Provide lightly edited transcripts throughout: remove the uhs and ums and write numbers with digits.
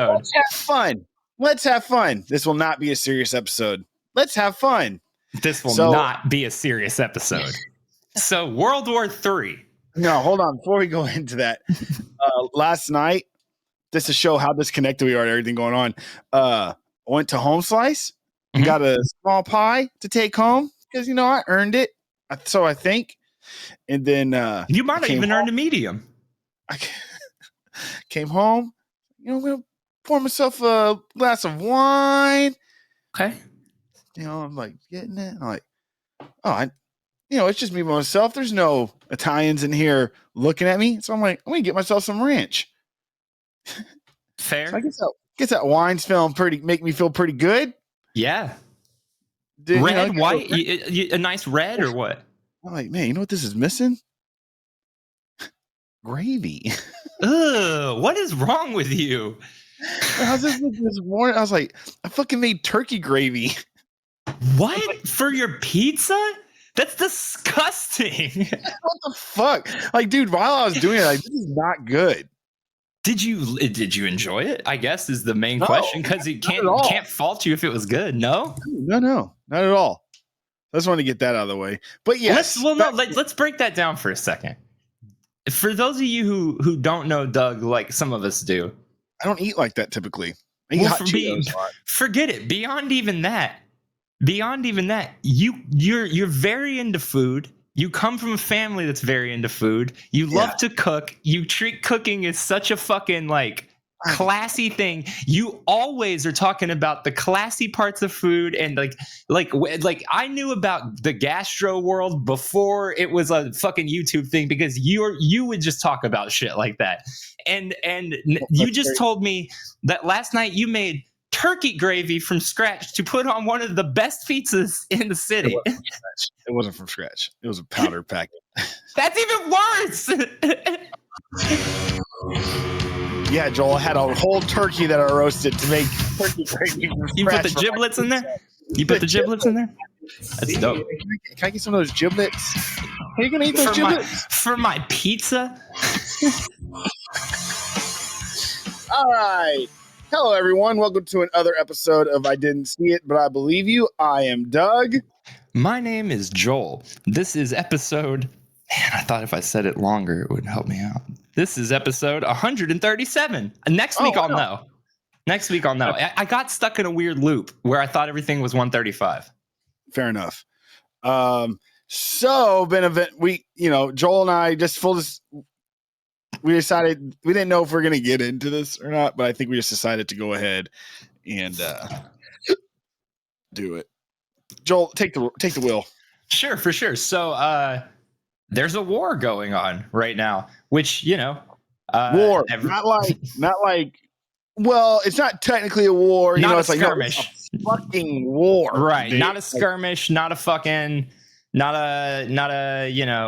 Let's have fun. Let's have fun. This will not be a serious episode. Let's have fun. This will not be a serious episode. So, World War III. No, hold on. Before we go into that, last night, just to show how disconnected we are and everything going on, I went to Home Slice and got a small pie to take home because, I earned it. So I think. And then you might have even earned a medium. I came home. I'm going to pour myself a glass of wine. Okay. I'm like getting it. I'm like, it's just me by myself. There's no Italians in here looking at me. So I'm like, I'm going to get myself some ranch. Fair. So I guess that wine's make me feel pretty good. Yeah. Red, white, a nice red or what? I'm like, man, you know what this is missing? Gravy. Ugh, what is wrong with you? I was just this morning. I was like, I fucking made turkey gravy. What? For your pizza? That's disgusting. What the fuck? Like, dude, while I was doing it, this is not good. Did you enjoy it? I guess is the main question, because it can't fault you if it was good. No, not at all. I just wanted to get that out of the way. But yes, let's break that down for a second. For those of you who don't know Doug, like some of us do, I don't eat like that typically. Forget it. Beyond even that, you're very into food. You come from a family that's very into food. You love to cook. You treat cooking as such a fucking classy thing. You always are talking about the classy parts of food, and like I knew about the gastro world before it was a fucking YouTube thing, because you would just talk about shit like that. And you just told me that last night you made turkey gravy from scratch to put on one of the best pizzas in the city. It wasn't from scratch. It was a powder packet. That's even worse. Yeah, Joel, I had a whole turkey that I roasted to make turkey gravy. You put the giblets in there? You put the giblets in there? That's dope. Can I get some of those giblets? Are you going to eat those giblets? For my pizza? All right. Hello, everyone. Welcome to another episode of I Didn't See It, But I Believe You. I am Doug. My name is Joel. This is episode... Man, I thought if I said it longer, it would help me out. This is episode 137. Next week, I'll know. Next week, I'll know. I got stuck in a weird loop where I thought everything was 135. Fair enough. Joel and I we decided, we didn't know if we're going to get into this or not, but I think we just decided to go ahead and do it. Joel, take the wheel. Sure, for sure. So, there's a war going on right now, which, war, not like, well, it's not technically a war. Not a it's skirmish. Like, no, it's a fucking war. Right. Dude. Not a skirmish, not a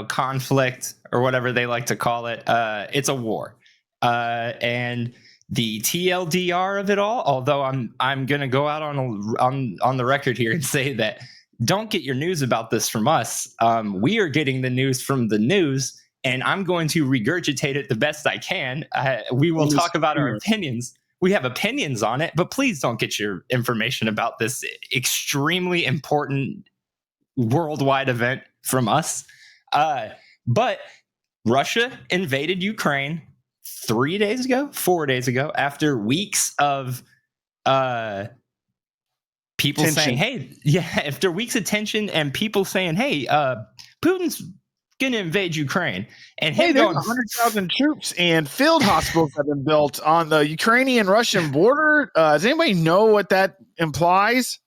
conflict or whatever they like to call it. It's a war. And the TLDR of it all, although I'm going to go out on the record here and say that don't get your news about this from us. We are getting the news from the news, and I'm going to regurgitate it the best I can. We will talk about our opinions. We have opinions on it, but please don't get your information about this extremely important worldwide event from us. But Russia invaded Ukraine 4 days ago, after weeks of people tension. Saying, hey, after weeks of tension and people saying, hey, Putin's going to invade Ukraine. And there's 100,000 troops and field hospitals have been built on the Ukrainian-Russian border. Does anybody know what that implies?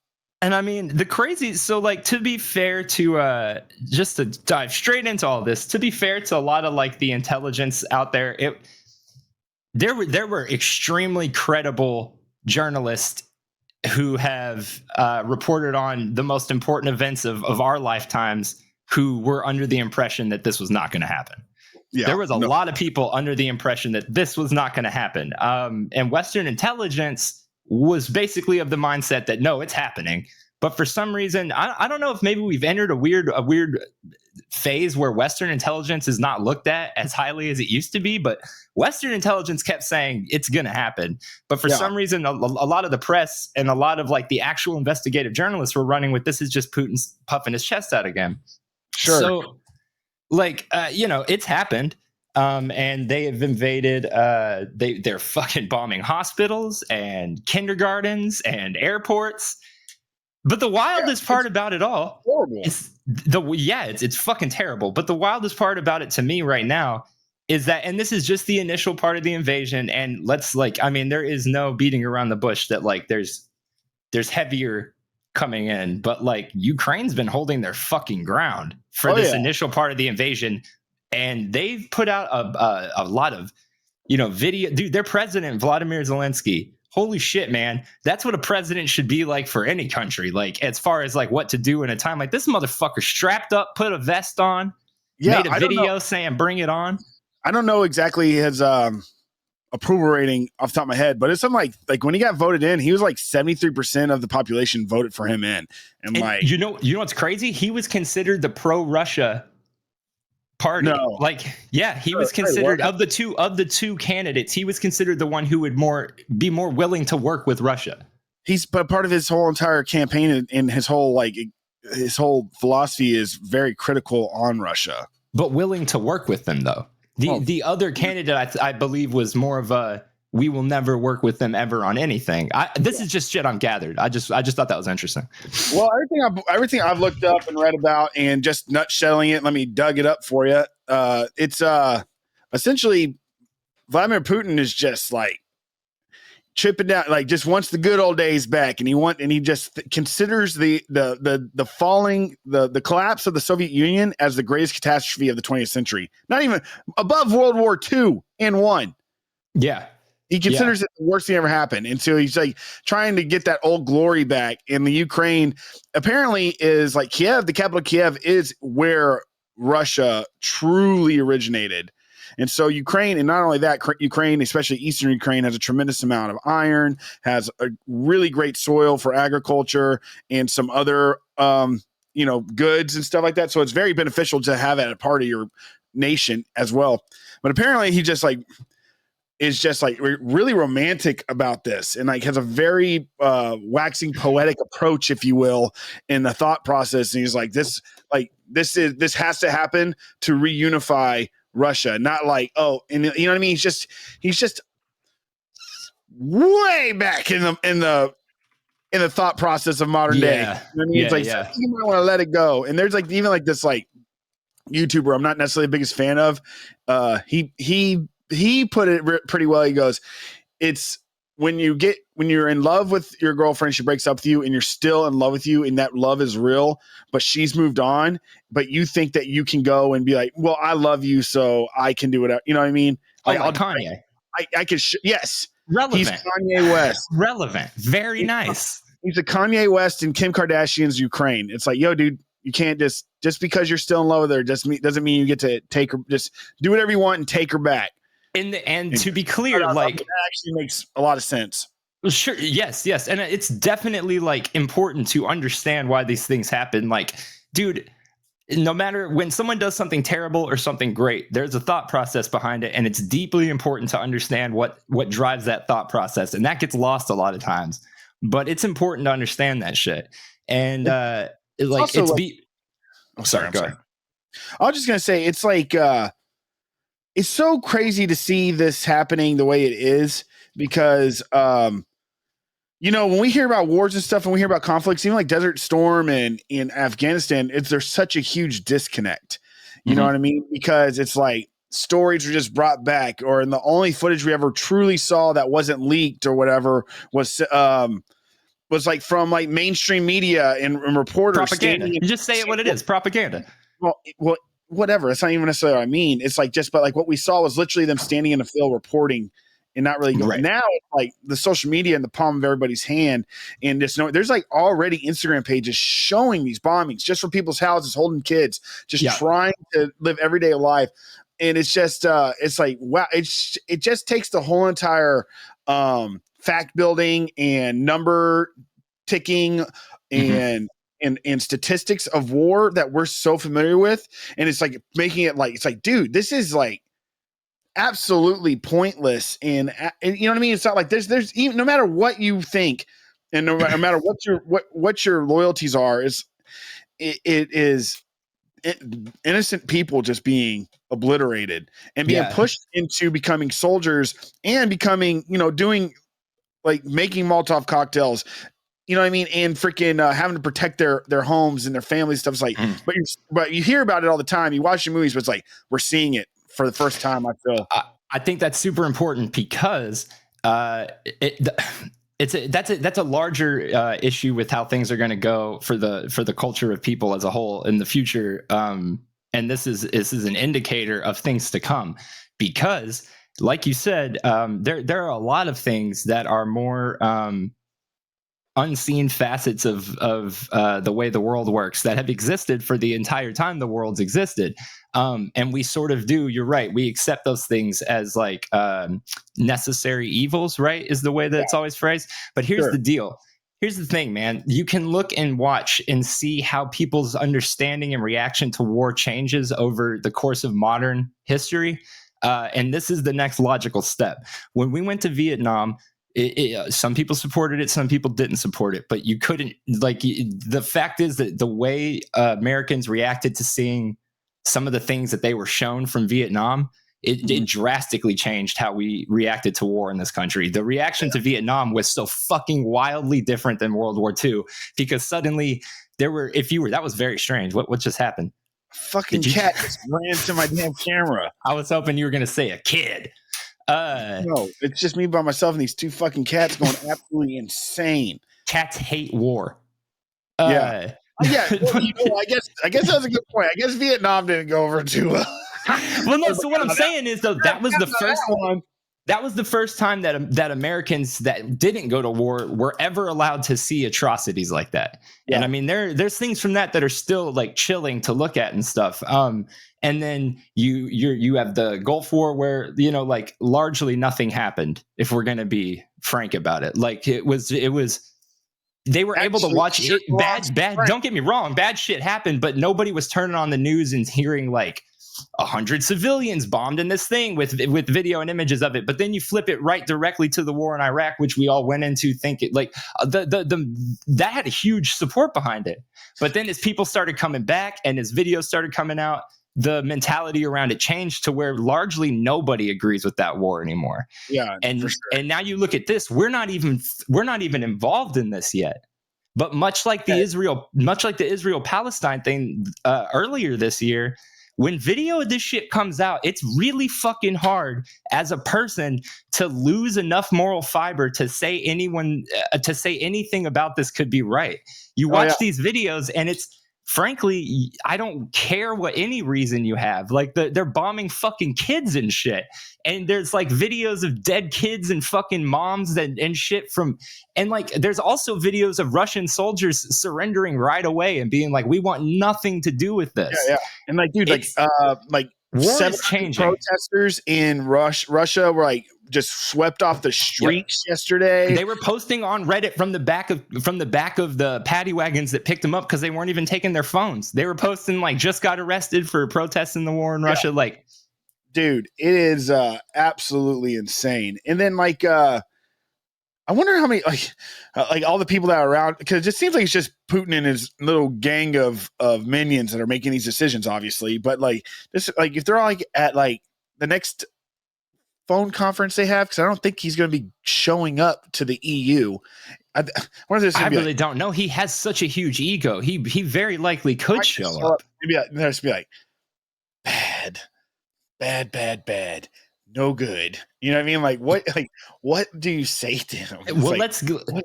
And I mean, to be fair to, just to dive straight into all this, to be fair to a lot of the intelligence out there, there were extremely credible journalists who have reported on the most important events of our lifetimes, who were under the impression that this was not going to happen. Yeah, there was a lot of people under the impression that this was not going to happen. And Western intelligence was basically of the mindset that, no, it's happening. But for some reason, I don't know if maybe we've entered a weird phase where Western intelligence is not looked at as highly as it used to be. But Western intelligence kept saying it's going to happen. But for some reason, a lot of the press and a lot of like the actual investigative journalists were running with this is just Putin's puffing his chest out again. Sure. So like, it's happened. And they have invaded, they're fucking bombing hospitals and kindergartens and airports. But the wildest part about it all is it's fucking terrible. But the wildest part about it to me right now is that, and this is just the initial part of the invasion. And there is no beating around the bush that like there's heavier coming in, but like Ukraine's been holding their fucking ground for this initial part of the invasion. And they've put out a lot of, video. Dude, their president, Vladimir Zelensky, holy shit, man. That's what a president should be like for any country. Like, as far as like what to do in a time like this, motherfucker strapped up, put a vest on, made a video saying, bring it on. I don't know exactly his approval rating off the top of my head, but it's something like when he got voted in, he was like 73% of the population voted for him in. And like, you know what's crazy? He was considered the pro-Russia party. No. He was considered of the two candidates, he was considered the one who would be more willing to work with Russia. He's part of his whole entire campaign and his whole philosophy is very critical on Russia. But willing to work with them though. The other candidate I believe was more of a we will never work with them ever on anything. This is just shit I'm gathered. I just thought that was interesting. Well, everything I've looked up and read about and just nutshelling it. Let me dug it up for you. It's essentially Vladimir Putin is just like chipping down, like just wants the good old days back, and he just considers the collapse of the Soviet Union as the greatest catastrophe of the 20th century. Not even above World War II and I. Yeah. He considers it the worst thing ever happened. And so he's like trying to get that old glory back. And the Ukraine apparently is like Kiev, the capital Kiev is where Russia truly originated. And so Ukraine, and not only that, Ukraine, especially Eastern Ukraine, has a tremendous amount of iron, has a really great soil for agriculture and some other, goods and stuff like that. So it's very beneficial to have it a part of your nation as well. But apparently he just like, is just like really romantic about this and like has a very waxing poetic approach, if you will, in the thought process. And he's like, this has to happen to reunify Russia, not like, and you know what I mean? He's just way back in the thought process of modern day. You know what I mean? It's like, you might want to let it go. And there's like, even like this, like YouTuber, I'm not necessarily the biggest fan of, he put it pretty well. He goes, it's when you're in love with your girlfriend, she breaks up with you and you're still in love with you and that love is real, but she's moved on, but you think that you can go and be like, well, I love you, so I can do whatever. You know what I mean? Like Kanye. I could, yes. Relevant. He's Kanye West. Relevant. Very nice. He's a Kanye West and Kim Kardashian's Ukraine. It's like, yo, dude, you can't just because you're still in love with her doesn't mean you get to take her. Just do whatever you want and take her back. And to be clear, like that actually makes a lot of sense. Sure. Yes. And it's definitely like important to understand why these things happen. Like, dude, no matter when someone does something terrible or something great, there's a thought process behind it. And it's deeply important to understand what drives that thought process. And that gets lost a lot of times, but it's important to understand that shit. And sorry. I'm sorry. I was just going to say, it's like, it's so crazy to see this happening the way it is because, when we hear about wars and stuff and we hear about conflicts, even like Desert Storm and in Afghanistan, there's such a huge disconnect. You know what I mean? Because it's like stories were just brought back, or the only footage we ever truly saw that wasn't leaked or whatever was like from like mainstream media and reporters. Propaganda. You just say it what it is. Propaganda. Well, whatever. It's not even necessarily what I mean. It's like but like what we saw was literally them standing in the field reporting and not really going. Right. Now it's like the social media in the palm of everybody's hand, and there's like already Instagram pages showing these bombings just from people's houses, holding kids, just trying to live everyday life. And it's just it's like, wow, it just takes the whole entire fact building and number ticking and statistics of war that we're so familiar with, and it's like making it like, it's like, dude, this is like absolutely pointless, and you know what I mean? It's not like there's even, no matter what you think, and no matter what your loyalties are, it is innocent people just being obliterated and being pushed into becoming soldiers and becoming, doing like making Molotov cocktails, you know what I mean? And freaking having to protect their homes and their families, stuff. It's like, but you hear about it all the time. You watch the movies, but it's like, we're seeing it for the first time, I feel. I think that's super important because that's a larger issue with how things are going to go for the culture of people as a whole in the future. And this is an indicator of things to come, because like you said, there are a lot of things that are more unseen facets of the way the world works that have existed for the entire time the world's existed. And we sort of do, you're right, we accept those things as like necessary evils, right, is the way that it's always phrased. But here's the deal. Here's the thing, man. You can look and watch and see how people's understanding and reaction to war changes over the course of modern history. And this is the next logical step. When we went to Vietnam, some people supported it, some people didn't support it, but you couldn't, like, the fact is that the way Americans reacted to seeing some of the things that they were shown from Vietnam, it drastically changed how we reacted to war in this country. The reaction to Vietnam was so fucking wildly different than World War II, because suddenly that was very strange. What just happened? Fucking cat just ran to my damn camera. I was hoping you were going to say a kid. No, it's just me by myself and these two fucking cats going absolutely insane. Cats hate war. Yeah. Well, I guess that was a good point. I guess Vietnam didn't go over too well. Well, no. So what I'm saying is, though, that was the first one. That was the first time that Americans that didn't go to war were ever allowed to see atrocities like that. Yeah. And I mean, there's things from that are still like chilling to look at and stuff. And then you have the Gulf War where, like largely nothing happened, if we're going to be frank about it. Like it was they were able to watch it. Bad. Don't get me wrong. Bad shit happened, but nobody was turning on the news and hearing like 100 civilians bombed in this thing with video and images of it. But then you flip it right directly to the war in Iraq, which we all went into thinking like that had a huge support behind it. But then as people started coming back and as videos started coming out, the mentality around it changed to where largely nobody agrees with that war anymore. Yeah. And for sure. And now you look at this, we're not even involved in this yet. But much like the Israel Palestine thing earlier this year, when video of this shit comes out, it's really fucking hard as a person to lose enough moral fiber to say anything about this could be right. You watch these videos and it's, frankly, I don't care what any reason you have. Like they're bombing fucking kids and shit. And there's like videos of dead kids and fucking moms and shit and like there's also videos of Russian soldiers surrendering right away and being like, we want nothing to do with this. Yeah. And like, dude, like war is changing. Protesters in Russia were like just swept off the streets yesterday. They were posting on Reddit from the back of the paddy wagons that picked them up because they weren't even taking their phones. They were posting like, just got arrested for protesting the war in Russia. Like, dude, it is absolutely insane. And then like I wonder how many like all the people that are around, because it just seems like it's just Putin and his little gang of minions that are making these decisions, obviously. But like this, like if they're all like at like the next phone conference they have, because I don't think he's going to be showing up to the EU. I really don't know. He has such a huge ego. He very likely could show up. Maybe they'll just be like, bad. No good. You know what I mean? Like what do you say to him? It's well,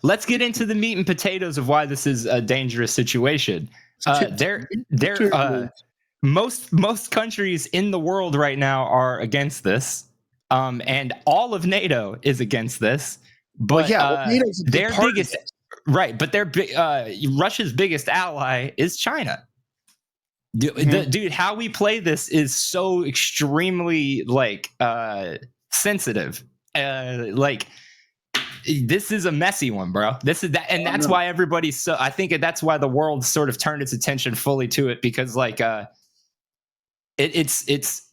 let's get into the meat and potatoes of why this is a dangerous situation. Most countries in the world right now are against this. And all of NATO is against this. But NATO's their biggest but Russia's biggest ally is China. Dude, how we play this is so extremely like sensitive. Like this is a messy one, bro. This is that, and that's why everybody's so. I think that's why the world sort of turned its attention fully to it, because like it's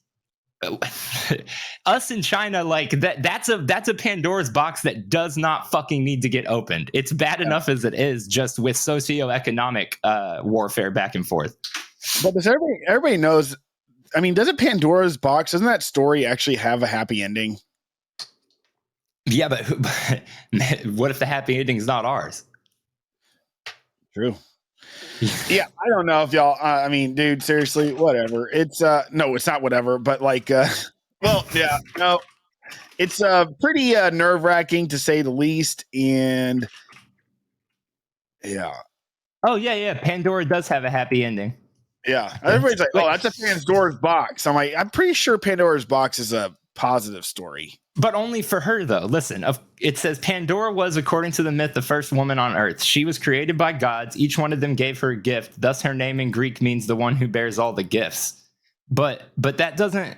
us in China, like that's a Pandora's box that does not fucking need to get opened. It's bad enough as it is, just with socioeconomic warfare back and forth. But does everybody knows? I mean, doesn't Pandora's box, doesn't that story actually have a happy ending? Yeah, but what if the happy ending is not ours? True. Yeah, I don't know if y'all. I mean, dude, seriously, whatever. It's no, it's not whatever. But like, well, yeah, no, it's pretty nerve-wracking to say the least. And yeah. Oh yeah. Pandora does have a happy ending. Yeah, everybody's like, "Oh, that's a Pandora's box." I'm like, I'm pretty sure Pandora's box is a positive story. But only for her, though. Listen, it says Pandora was, according to the myth, the first woman on Earth. She was created by gods. Each one of them gave her a gift. Thus, her name in Greek means the one who bears all the gifts. But that doesn't.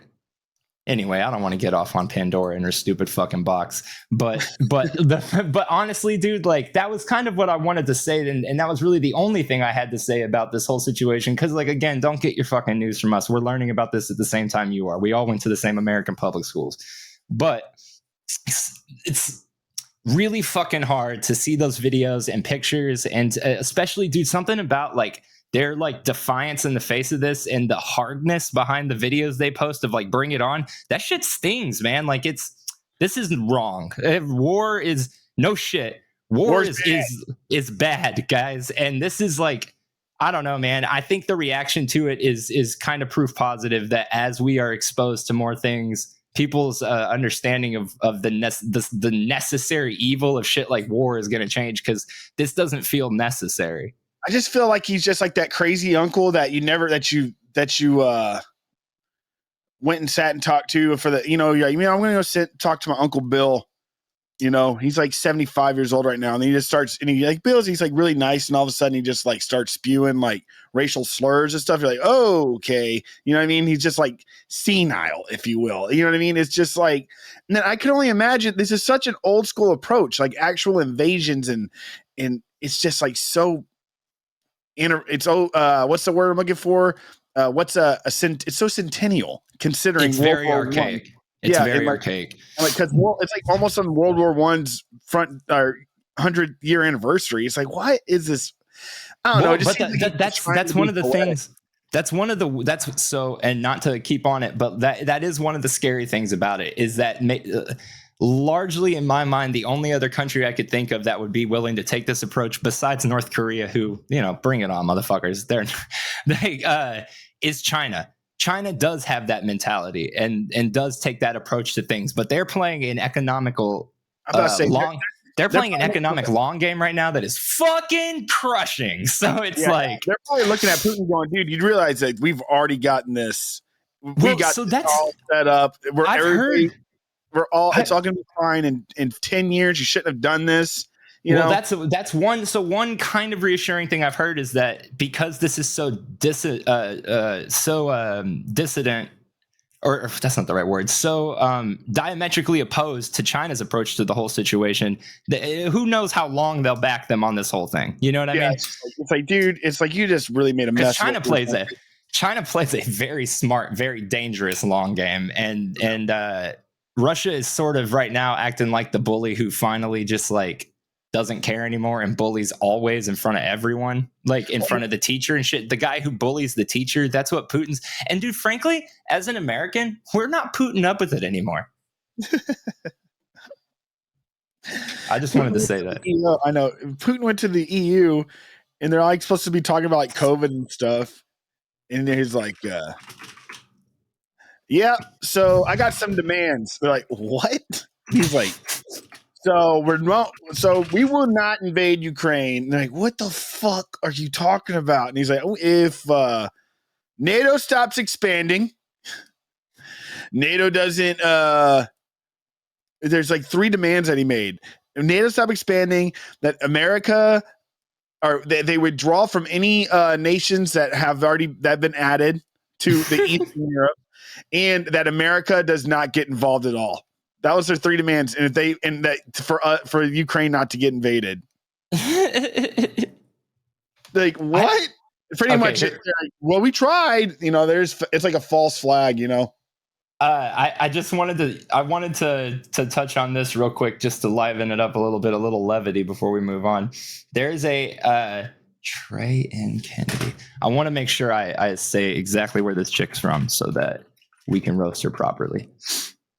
Anyway, I don't want to get off on Pandora and her stupid fucking box. But honestly, dude, like that was kind of what I wanted to say, and that was really the only thing I had to say about this whole situation. Because, like, again, don't get your fucking news from us. We're learning about this at the same time you are. We all went to the same American public schools. But it's really fucking hard to see those videos and pictures, and especially, dude, something about like their like defiance in the face of this and the hardness behind the videos they post of like bring it on. That shit stings, man. Like this is wrong. War is no shit. War is bad, guys. And this is like, I don't know, man. I think the reaction to it is kind of proof positive that as we are exposed to more things, people's understanding of the necessary evil of shit like war is going to change, because this doesn't feel necessary. I just feel like he's just like that crazy uncle that you went and sat and talked to for the, I'm going to go talk to my Uncle Bill. He's like 75 years old right now. And then he just starts, and he's like really nice. And all of a sudden he just like starts spewing like racial slurs and stuff. You're like, oh, okay. You know what I mean? He's just like senile, if you will. You know what I mean? It's just like, and then I can only imagine this is such an old school approach, like actual invasions. And it's just like so, what's the word I'm looking for? It's so centennial considering it's very archaic. It's very archaic. Like, because it's like almost on World War I's front 100-year anniversary. It's like, what is this? I don't know. That's one of the things. That's so, and not to keep on it, but that is one of the scary things about it, is that largely in my mind, the only other country I could think of that would be willing to take this approach besides North Korea, who, bring it on, motherfuckers. Is China. China does have that mentality and does take that approach to things, but they're playing an economical long game right now that is fucking crushing. So it's like they're probably looking at Putin going, dude, you'd realize that we've already gotten this. That's all set up. It's all going to be fine in 10 years. You shouldn't have done this. That's one. So one kind of reassuring thing I've heard is that because this is so dissident, or that's not the right word, so diametrically opposed to China's approach to the whole situation, who knows how long they'll back them on this whole thing. You know what I mean? It's like, dude, it's like you just really made a mess. China plays a very smart, very dangerous long game, and Russia is sort of right now acting like the bully who finally just like doesn't care anymore and bullies always in front of everyone, like in front of the teacher and shit. The guy who bullies the teacher, that's what Putin's. And dude, frankly, as an American, we're not Putin up with it anymore. I just wanted to say that. I know Putin went to the EU and they're like supposed to be talking about like COVID and stuff. And he's like, yeah, so I got some demands. They're like, what? He's like, so we will not invade Ukraine. And they're like, what the fuck are you talking about? And he's like, if NATO stops expanding, NATO doesn't there's like 3 demands that he made. If NATO stop expanding, that America or they withdraw from any nations that have been added to the Eastern Europe, and that America does not get involved at all. That was their 3 demands, and for Ukraine not to get invaded. Like what? Pretty much. Well, we tried. It's like a false flag. I just wanted to touch on this real quick, just to liven it up a little levity before we move on. There's a Trey and Kennedy. I want to make sure I say exactly where this chick's from so that we can roast her properly.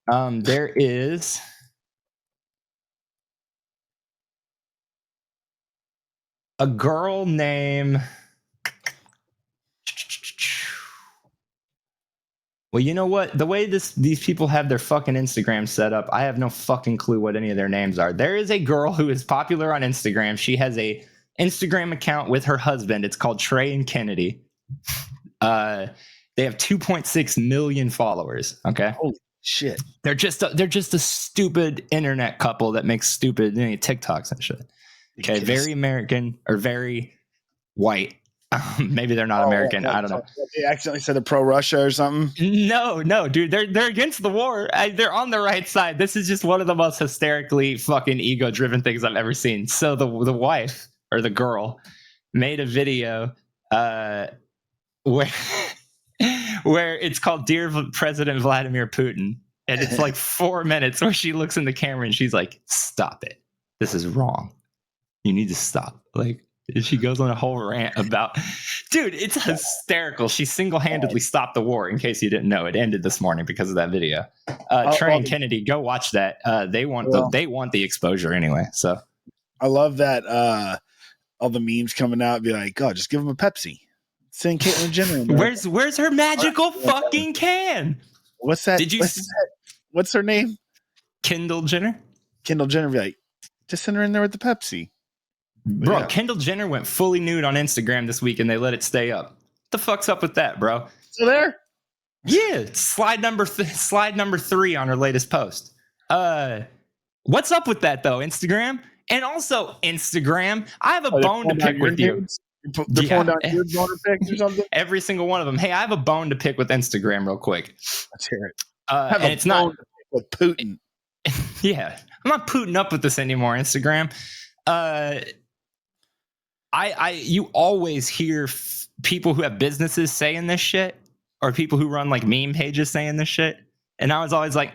There is a girl named. Well, you know what? The way these people have their fucking Instagram set up, I have no fucking clue what any of their names are. There is a girl who is popular on Instagram. She has a Instagram account with her husband. It's called Trey and Kennedy. They have 2.6 million followers. Okay. Holy shit. They're just a stupid internet couple that makes stupid TikToks and shit. Okay. Very American or very white. Maybe they're not American. I don't know. They accidentally said they're pro-Russia or something. No, dude. They're against the war. They're on the right side. This is just one of the most hysterically fucking ego-driven things I've ever seen. So the wife or the girl made a video where it's called "Dear President Vladimir Putin," and it's like 4 minutes where she looks in the camera and she's like, "Stop it. This is wrong. You need to stop." Like. She goes on a whole rant about, dude, it's hysterical. She single-handedly stopped the war. In case you didn't know, it ended this morning because of that video. Trey and Kennedy, go watch that. They want the exposure anyway. So I love that. All the memes coming out, be like, "Oh, just give them a Pepsi." Send Caitlyn Jenner. Where's her magical fucking can? What's that? What's her name? Kendall Jenner. Kendall Jenner, be like, just send her in there with the Pepsi. Bro, yeah. Kendall Jenner went fully nude on Instagram this week and they let it stay up. What the fuck's up with that, bro? Still there? Yeah, slide number 3 on her latest post. What's up with that though, Instagram? And also Instagram, I have a bone to pick with you. They're pulling down your boner pics or something? Every single one of them. Hey, I have a bone to pick with Instagram real quick. Let's hear it. And it's not with Putin. Yeah, I'm not Putin up with this anymore, Instagram. You always hear people who have businesses saying this shit, or people who run like meme pages saying this shit. And I was always like,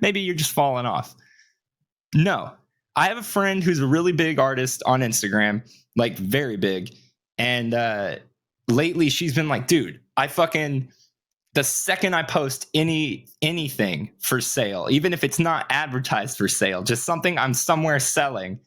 maybe you're just falling off. No, I have a friend who's a really big artist on Instagram, like very big. And lately she's been like, dude, the second I post anything for sale, even if it's not advertised for sale, just something I'm somewhere selling,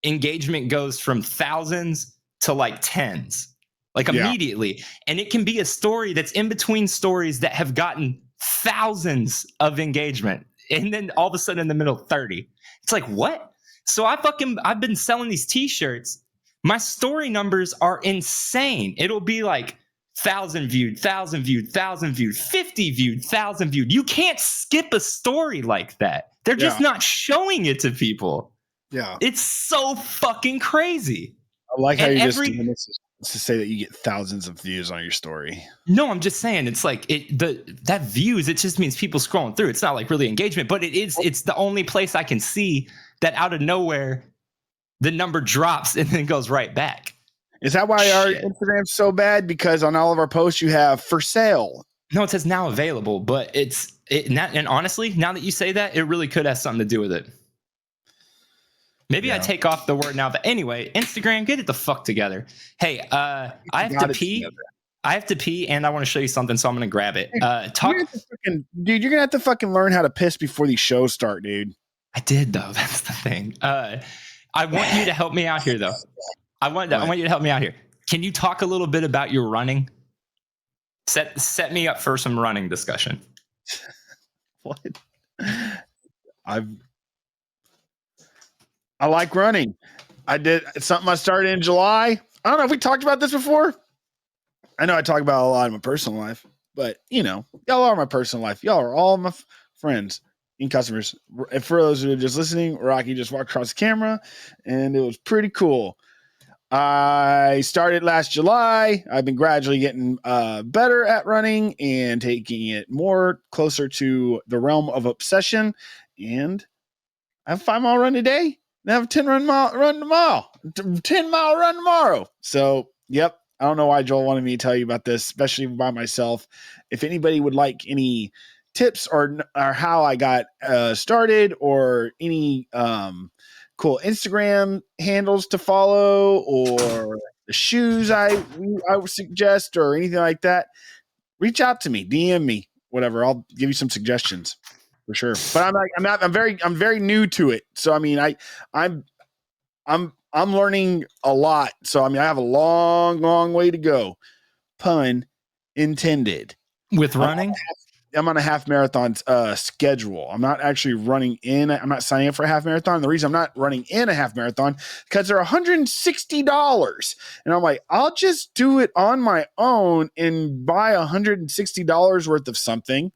engagement goes from thousands to like tens, like immediately. And it can be a story that's in between stories that have gotten thousands of engagement. And then all of a sudden in the middle, 30. It's like, what? So I've been selling these t-shirts. My story numbers are insane. It'll be like 1,000 viewed, 1,000 viewed, 1,000 viewed, 50 viewed, 1,000 viewed. You can't skip a story like that. They're just not showing it to people. Yeah. It's so fucking crazy. I like how you just doing this to say that you get thousands of views on your story. No, I'm just saying it's like that views, it just means people scrolling through. It's not like really engagement, but it's the only place I can see that out of nowhere the number drops and then goes right back. Is that why our Instagram's so bad? Because on all of our posts you have for sale. No, it says now available, but and honestly, now that you say that, it really could have something to do with it. Maybe I take off the word now, but anyway, Instagram, get it the fuck together. Hey, I have to pee. I have to pee, and I want to show you something, so I'm gonna grab it. Dude, you're gonna have to fucking learn how to piss before these shows start, dude. I did though. That's the thing. I want you to help me out here, though. I want you to help me out here. Can you talk a little bit about your running? Set me up for some running discussion. What? I like running. It's something I started in July. I don't know if we talked about this before. I know I talk about a lot of my personal life, but y'all are my personal life. Y'all are all my friends and customers. And for those who are just listening, Rocky just walked across the camera and it was pretty cool. I started last July. I've been gradually getting better at running and taking it more closer to the realm of obsession. and I have a 5-mile run today. And I have a 10-mile run tomorrow. 10-mile run tomorrow. So, yep. I don't know why Joel wanted me to tell you about this, especially by myself. If anybody would like any tips or how I got started, or any cool Instagram handles to follow, or the shoes I would suggest, or anything like that, reach out to me, DM me, whatever. I'll give you some suggestions for sure. But I'm very new to it. So I mean, I'm learning a lot. So I mean, I have a long way to go. Pun intended. With running? I'm on a half marathon schedule. I'm not actually running in. I'm not signing up for a half marathon. The reason I'm not running in a half marathon, because they're $160. And I'm like, I'll just do it on my own and buy $160 worth of something.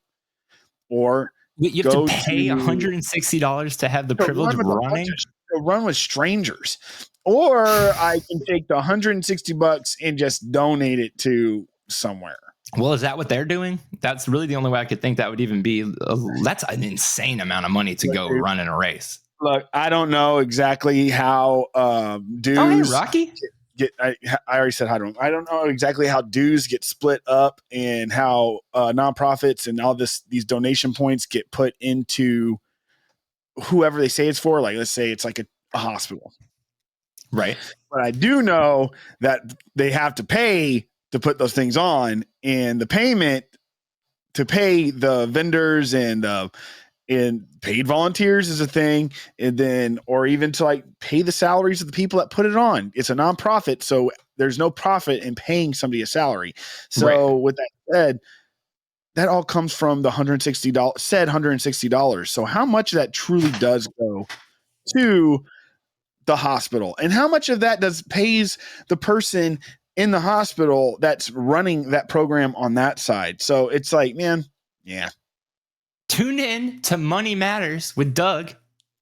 Or you have to pay $160 to have the privilege of running? Run with strangers. Or I can take the $160 and just donate it to somewhere. Well, is that what they're doing? That's really the only way I could think that would even be. That's an insane amount of money to go run in a race. Look, I don't know exactly how dues. Oh, hey, Rocky. I already said hi to him. I don't know exactly how dues get split up and how nonprofits and all these donation points get put into whoever they say it's for. Like, let's say it's like a hospital. Right. But I do know that they have to pay to put those things on, and the payment to pay the vendors and paid volunteers is a thing. And then, or even to like pay the salaries of the people that put it on. It's a nonprofit. So there's no profit in paying somebody a salary. So with that said, that all comes from the $160. So how much of that truly does go to the hospital, and how much of that pays the person in the hospital that's running that program on that side? So it's like, man, yeah. Tune in to Money Matters with Doug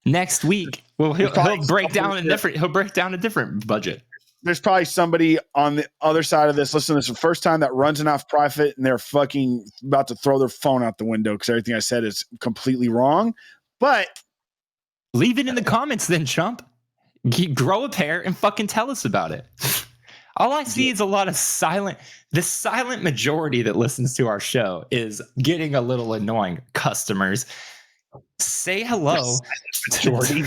next week. Well, he'll break down a different budget. There's probably somebody on the other side of this. Listen, this is the first time that runs an off-profit, and they're fucking about to throw their phone out the window because everything I said is completely wrong. But leave it in the comments then, chump. Grow a pair and fucking tell us about it. All I see is a lot of the silent majority that listens to our show is getting a little annoying. Customers, say hello. Majority.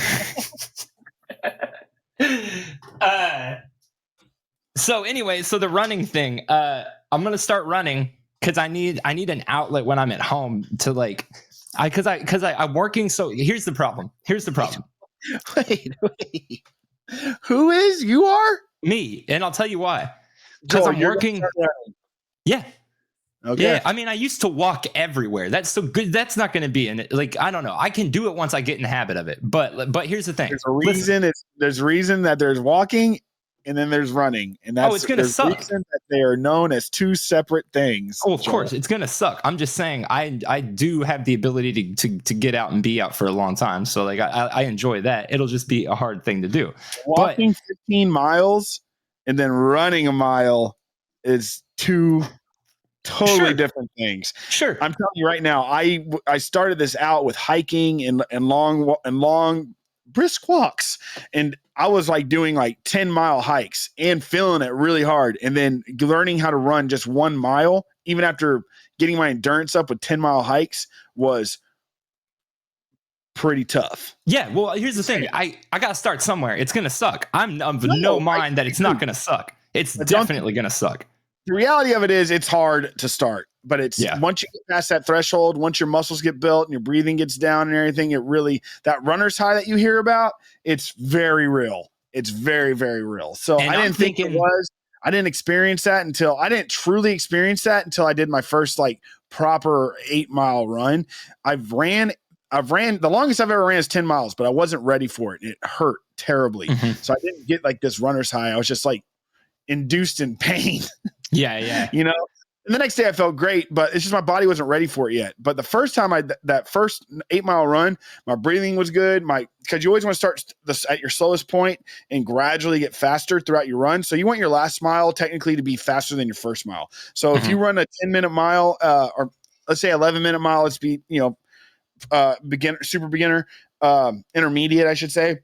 So anyway, so the running thing, I'm going to start running because I need an outlet when I'm at home to like, I'm working. So here's the problem. Wait. Who is? You are? Me. And I'll tell you why. Because I'm working. Yeah. Okay. Yeah. I mean, I used to walk everywhere. That's so good. That's not going to be in it. Like, I don't know. I can do it once I get in the habit of it. But here's the thing. There's a reason. There's a reason that there's walking and then there's running. And that's it's going to suck. Reason that they are known as two separate things. Oh, of course. It's going to suck. I'm just saying I do have the ability to get out and be out for a long time. So like I enjoy that. It'll just be a hard thing to do. Walking 15 miles and then running a mile is two totally different things. Sure. I'm telling you right now, I started this out with hiking and long brisk walks, and I was like doing like 10-mile hikes and feeling it really hard, and then learning how to run just 1 mile, even after getting my endurance up with 10-mile hikes, was pretty tough. Yeah, well, here's the thing. I got to start somewhere. It's going to suck. I'm of no mind that it's not going to suck. It's definitely going to suck. The reality of it is it's hard to start, but it's once you get past that threshold, once your muscles get built and your breathing gets down and everything, it really, that runner's high that you hear about, it's very real. It's very, very real. So I didn't think it was. I didn't experience that until I didn't truly experience that until I did my first like proper 8-mile run. I've ran the longest I've ever ran is 10 miles, but I wasn't ready for it. It hurt terribly. So I didn't get like this runner's high. I was just like induced in pain. Yeah. You know, and the next day I felt great, but it's just my body wasn't ready for it yet. But the first time that first 8-mile run, my breathing was good. Because you always want to start at your slowest point and gradually get faster throughout your run. So you want your last mile technically to be faster than your first mile. So if you run a 10-minute mile, or let's say 11-minute mile, let's be, beginner, super beginner, intermediate, I should say.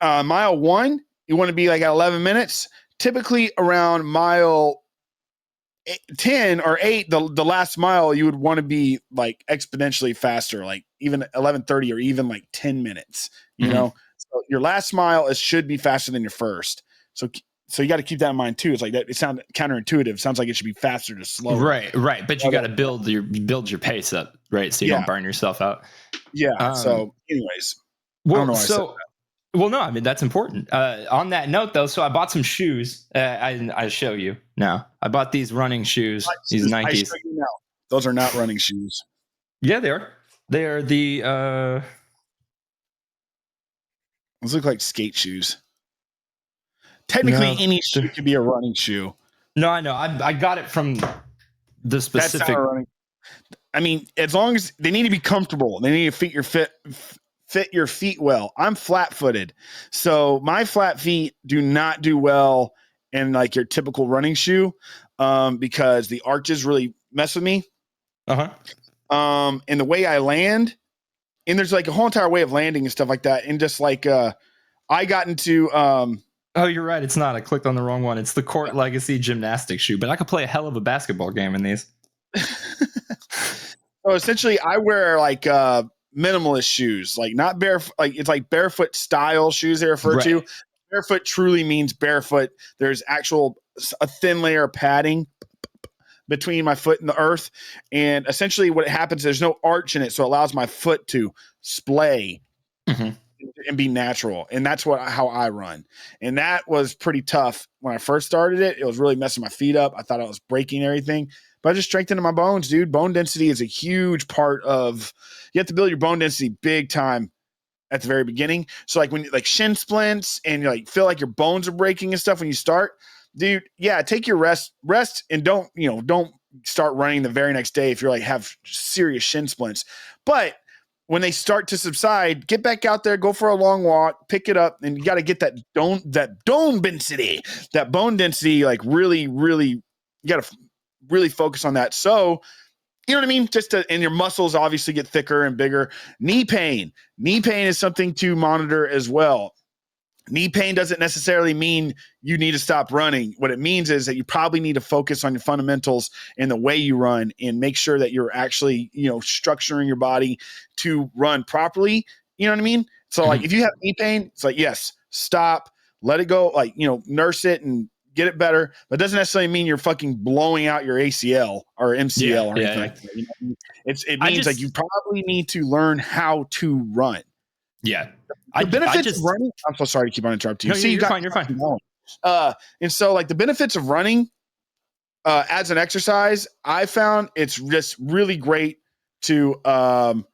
Mile 1, you want to be like at 11 minutes. Typically around mile 10 or 8, the last mile, you would want to be like exponentially faster, like even 11:30 or even like 10 minutes, you know? So your last mile should be faster than your first. So you got to keep that in mind too. It's like that. It sounds counterintuitive. Sounds like it should be faster to slower. Right. But you got to build your pace up, right? So you don't burn yourself out. Yeah. So anyways, well, I don't know why I said that. Well, no, I mean, that's important. On that note, though, so I bought some shoes. I show you now. I bought these running shoes, these Nikes. I show you now. Those are not running shoes. Yeah, they are. They are the... Those look like skate shoes. Technically, any shoe could be a running shoe. No, I know. I got it from the specific... That's not a running... I mean, as long as... They need to be comfortable. They need to fit your feet well. I'm flat-footed, so my flat feet do not do well in like your typical running shoe, because the arches really mess with me. And the way I land, and there's like a whole entire way of landing and stuff like that. And just like I got into oh, you're right. It's not. I clicked on the wrong one. It's the Court Legacy gymnastic shoe, but I could play a hell of a basketball game in these. So essentially, I wear like minimalist shoes, like not barefoot, like it's like barefoot style shoes they refer to. Barefoot truly means barefoot. There's a thin layer of padding between my foot and the earth, and essentially what happens, there's no arch in it, so it allows my foot to splay and be natural. And that's how I run. And that was pretty tough when I first started it. It was really messing my feet up. I thought I was breaking everything, but I just strengthened my bones, dude. Bone density is a huge part of, you have to build your bone density big time at the very beginning. So like when like shin splints and you like feel like your bones are breaking and stuff when you start, dude, yeah, take your rest and don't start running the very next day if you're like have serious shin splints. But when they start to subside, get back out there, go for a long walk, pick it up, and you got to get that bone density, like really, really, you got to really focus on that. So, you know what I mean? And your muscles obviously get thicker and bigger. Knee pain is something to monitor as well. Knee pain doesn't necessarily mean you need to stop running. What it means is that you probably need to focus on your fundamentals and the way you run and make sure that you're actually, structuring your body to run properly. You know what I mean? So like if you have knee pain, it's like, yes, stop, let it go, like, nurse it and get it better. But it doesn't necessarily mean you're fucking blowing out your ACL or MCL or anything like that. It means like you probably need to learn how to run. Yeah. The benefits of running. I'm so sorry to keep on interrupting you. No, See, you're fine. And so like the benefits of running as an exercise, I found it's just really great to I'm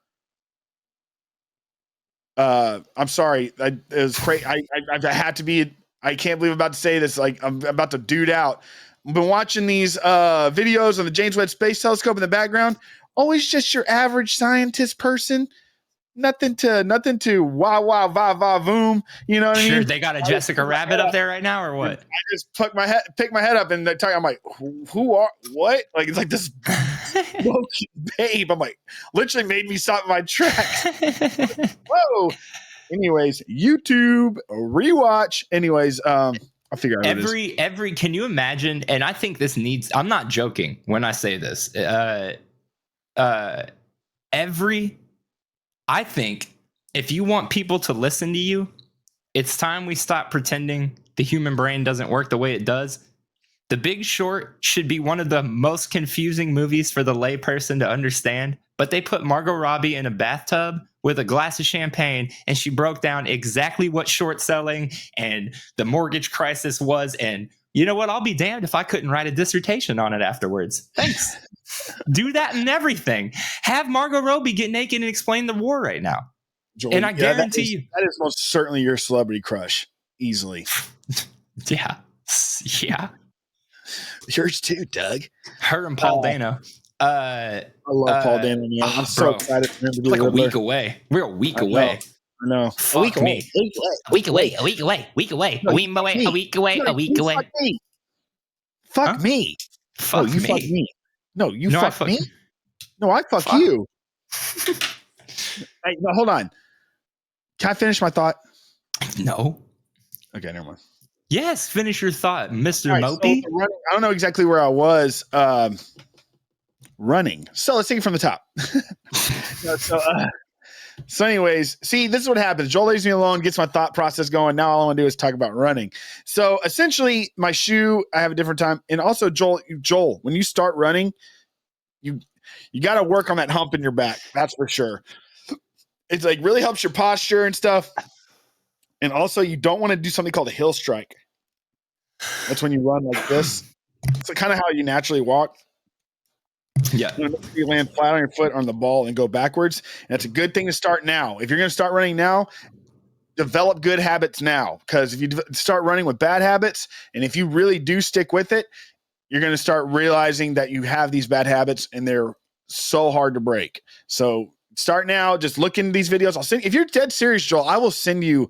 sorry. It was great. I had to be, I can't believe I'm about to say this. Like I'm about to dude out. I've been watching these videos on the James Webb Space Telescope in the background. Always just your average scientist person. Nothing to wow va voom. You know what I mean? They got a Jessica Rabbit up there right now, or what? I just pick my head up and I'm like, who are what? Like it's like this babe. I'm like, literally made me stop my tracks. Whoa. Anyways, YouTube rewatch. Anyways, I'll figure out every. Can you imagine? And I think this needs. I'm not joking when I say this. I think if you want people to listen to you, it's time we stop pretending the human brain doesn't work the way it does. The Big Short should be one of the most confusing movies for the layperson to understand, but they put Margot Robbie in a bathtub with a glass of champagne, and she broke down exactly what short selling and the mortgage crisis was. And you know what? I'll be damned if I couldn't write a dissertation on it afterwards. Thanks. Do that in everything. Have Margot Robbie get naked and explain the war right now. Joel, and I guarantee you that is most certainly your celebrity crush, easily. Yeah. Yours too, Doug. Her and Paul Dano. I love Paul Dano. Man. I'm so excited for him to be like a week away. We're a week away. No, fuck a week me. A week away. Fuck me. Fuck you me. Fuck me. No, you fuck me. No, I fuck you. Hey, no, hold on. Can I finish my thought? No. Okay, never mind. Yes, finish your thought, Mr. All right, so Mopey. running, I don't know exactly where I was running. So let's take it from the top. So anyways, see, this is what happens. Joel leaves me alone, gets my thought process going. Now all I want to do is talk about running. So essentially, my shoe, I have a different time. And also, Joel, when you start running, you got to work on that hump in your back. That's for sure. It's like really helps your posture and stuff. And also, you don't want to do something called a heel strike. That's when you run like this. It's kind of how you naturally walk. Yeah. You land flat on your foot on the ball and go backwards. And it's a good thing to start now. If you're going to start running now, develop good habits now. Because if you start running with bad habits, and if you really do stick with it, you're going to start realizing that you have these bad habits and they're so hard to break. So start now. Just look into these videos. I'll send. If you're dead serious, Joel, I will send you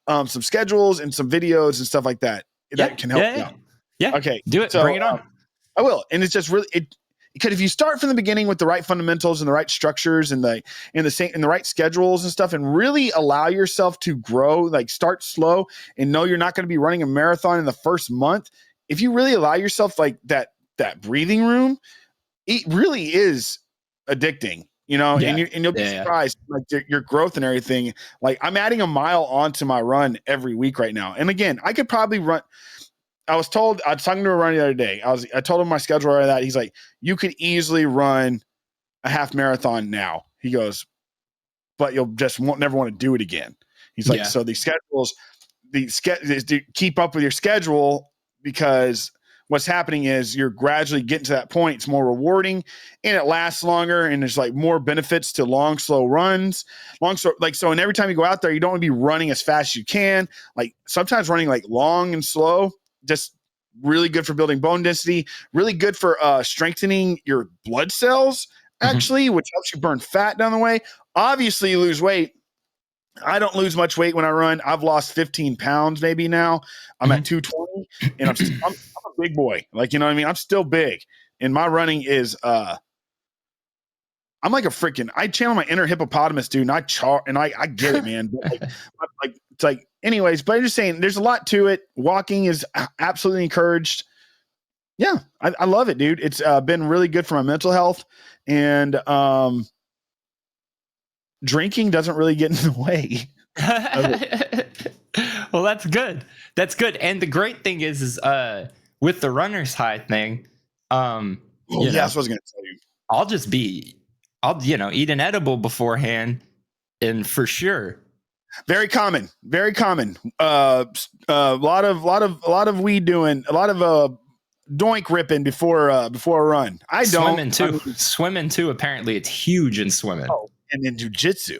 some schedules and some videos and stuff like that that can help you out. Yeah. Okay. Do it. So, Bring it on. I will. And it's just really because if you start from the beginning with the right fundamentals and the right structures and the right schedules and stuff, and really allow yourself to grow, like start slow and know you're not going to be running a marathon in the first month. If you really allow yourself like that breathing room, it really is addicting, and you'll be surprised like your growth and everything. Like I'm adding a mile onto my run every week right now. And again, I could probably run. I was talking to a runner the other day. I told him my schedule right that. He's like, you could easily run a half marathon now. He goes, but you'll just never want to do it again. He's like, so the schedules, keep up with your schedule, because what's happening is you're gradually getting to that point. It's more rewarding and it lasts longer. And there's like more benefits to long, slow runs. And every time you go out there, you don't want to be running as fast as you can. Like sometimes running like long and slow, just really good for building bone density, really good for strengthening your blood cells, actually, which helps you burn fat down the way. Obviously, you lose weight. I don't lose much weight when I run. I've lost 15 pounds maybe now. I'm at 220, and I'm a big boy. Like, you know what I mean? I'm still big. And my running is I'm like a freaking, I channel my inner hippopotamus, dude, and I get it, man. But it's like, anyways, but I'm just saying there's a lot to it. Walking is absolutely encouraged. Yeah, I love it, dude. It's been really good for my mental health, and drinking doesn't really get in the way. Well, that's good. That's good. And the great thing is with the runner's high thing, that's what I was going to tell you. I'll eat an edible beforehand, and for sure. Very common. A lot of weed doing, a lot of doink ripping before a run. I don't. Swimming too. Apparently, it's huge in swimming. Oh, and then jujitsu,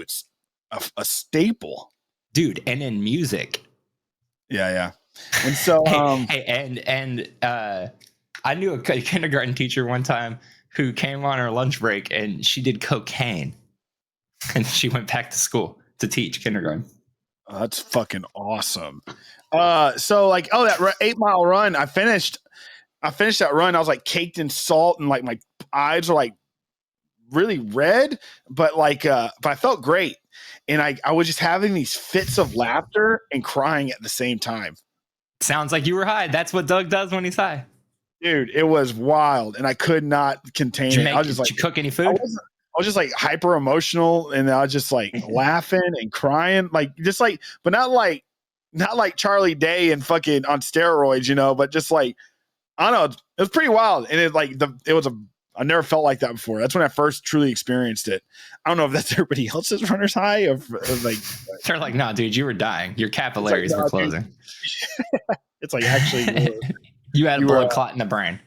it's a staple, dude. And in music. Yeah. And so, I knew a kindergarten teacher one time who came on her lunch break and she did cocaine, and she went back to school to teach kindergarten. Oh, that's fucking awesome. So like, that 8 mile run, I finished that run. I was like caked in salt, and like my eyes were like really red, but I felt great. And I was just having these fits of laughter and crying at the same time. Sounds like you were high. That's what Doug does when he's high. Dude, it was wild, and I could not contain it. I was just like, did you cook any food? I was just like hyper emotional, and I was just like laughing and crying, like just like, but not like Charlie Day and fucking on steroids, but just like, I don't know, it was pretty wild. And I never felt like that before. That's when I first truly experienced it. I don't know if that's everybody else's runner's high or like they're like, no, dude, you were dying. Your capillaries were closing. It's like actually you had a blood clot in the brain.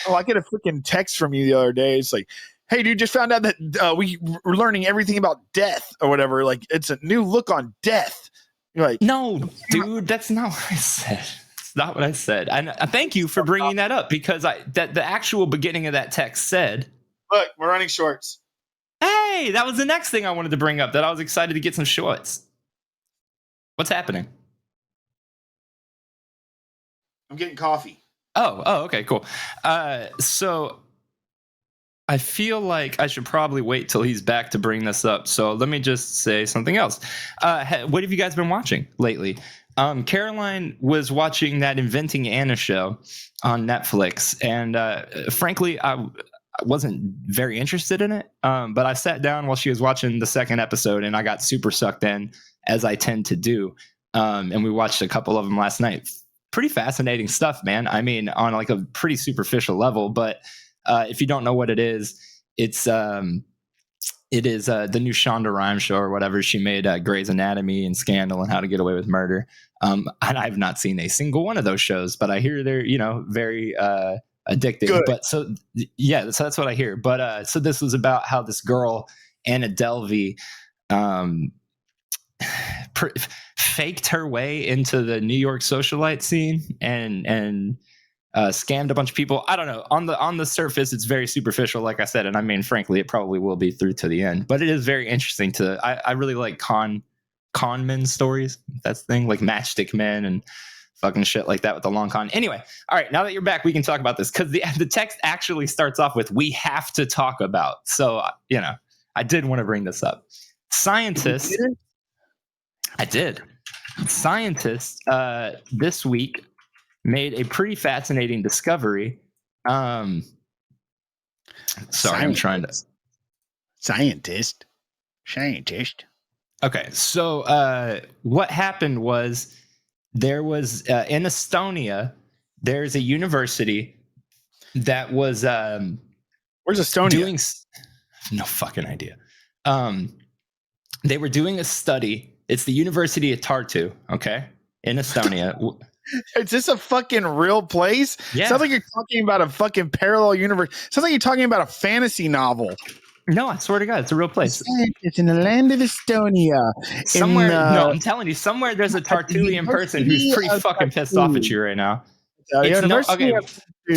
Oh, I get a freaking text from you the other day. It's like, hey, dude, just found out that we're learning everything about death or whatever. Like, it's a new look on death. You're like, no, dude, that's not what I said. It's not what I said. And I thank you for bringing that up, because the actual beginning of that text said, look, we're running shorts. Hey, that was the next thing I wanted to bring up, that I was excited to get some shorts. What's happening? I'm getting coffee. Oh, okay, cool. So I feel like I should probably wait till he's back to bring this up. So let me just say something else. What have you guys been watching lately? Caroline was watching that Inventing Anna show on Netflix, and frankly, I wasn't very interested in it. But I sat down while she was watching the second episode, and I got super sucked in, as I tend to do. And we watched a couple of them last night. Pretty fascinating stuff, man. I mean, on like a pretty superficial level, but if you don't know what it is the new Shonda Rhimes show or whatever. She made Grey's Anatomy and Scandal and How to Get Away with Murder. And I've not seen a single one of those shows, but I hear they're, very addictive. Good. But so that's what I hear. But so this was about how this girl, Anna Delvey, faked her way into the New York socialite scene and scammed a bunch of people. I don't know. On the surface, it's very superficial, like I said, and I mean, frankly, it probably will be through to the end. But it is very interesting I really like con men stories. That's the thing, like Matchstick Men and fucking shit like that with the long con. Anyway, all right, now that you're back, we can talk about this because the text actually starts off with "we have to talk about." So I did want to bring this up. Scientists. I did. Scientists this week made a pretty fascinating discovery. Sorry, I'm trying to. Scientist. Okay, so what happened was there was in Estonia, there's a university that was where's Estonia? No fucking idea. They were doing a study. It's the University of Tartu, okay, in Estonia. Is this a fucking real place? Yeah. Sounds like you're talking about a fucking parallel universe. Sounds like you're talking about a fantasy novel. No, I swear to God, it's a real place. It's in the land of Estonia. Somewhere, no, I'm telling you, somewhere there's a Tartulian person who's pretty fucking pissed off at you right now.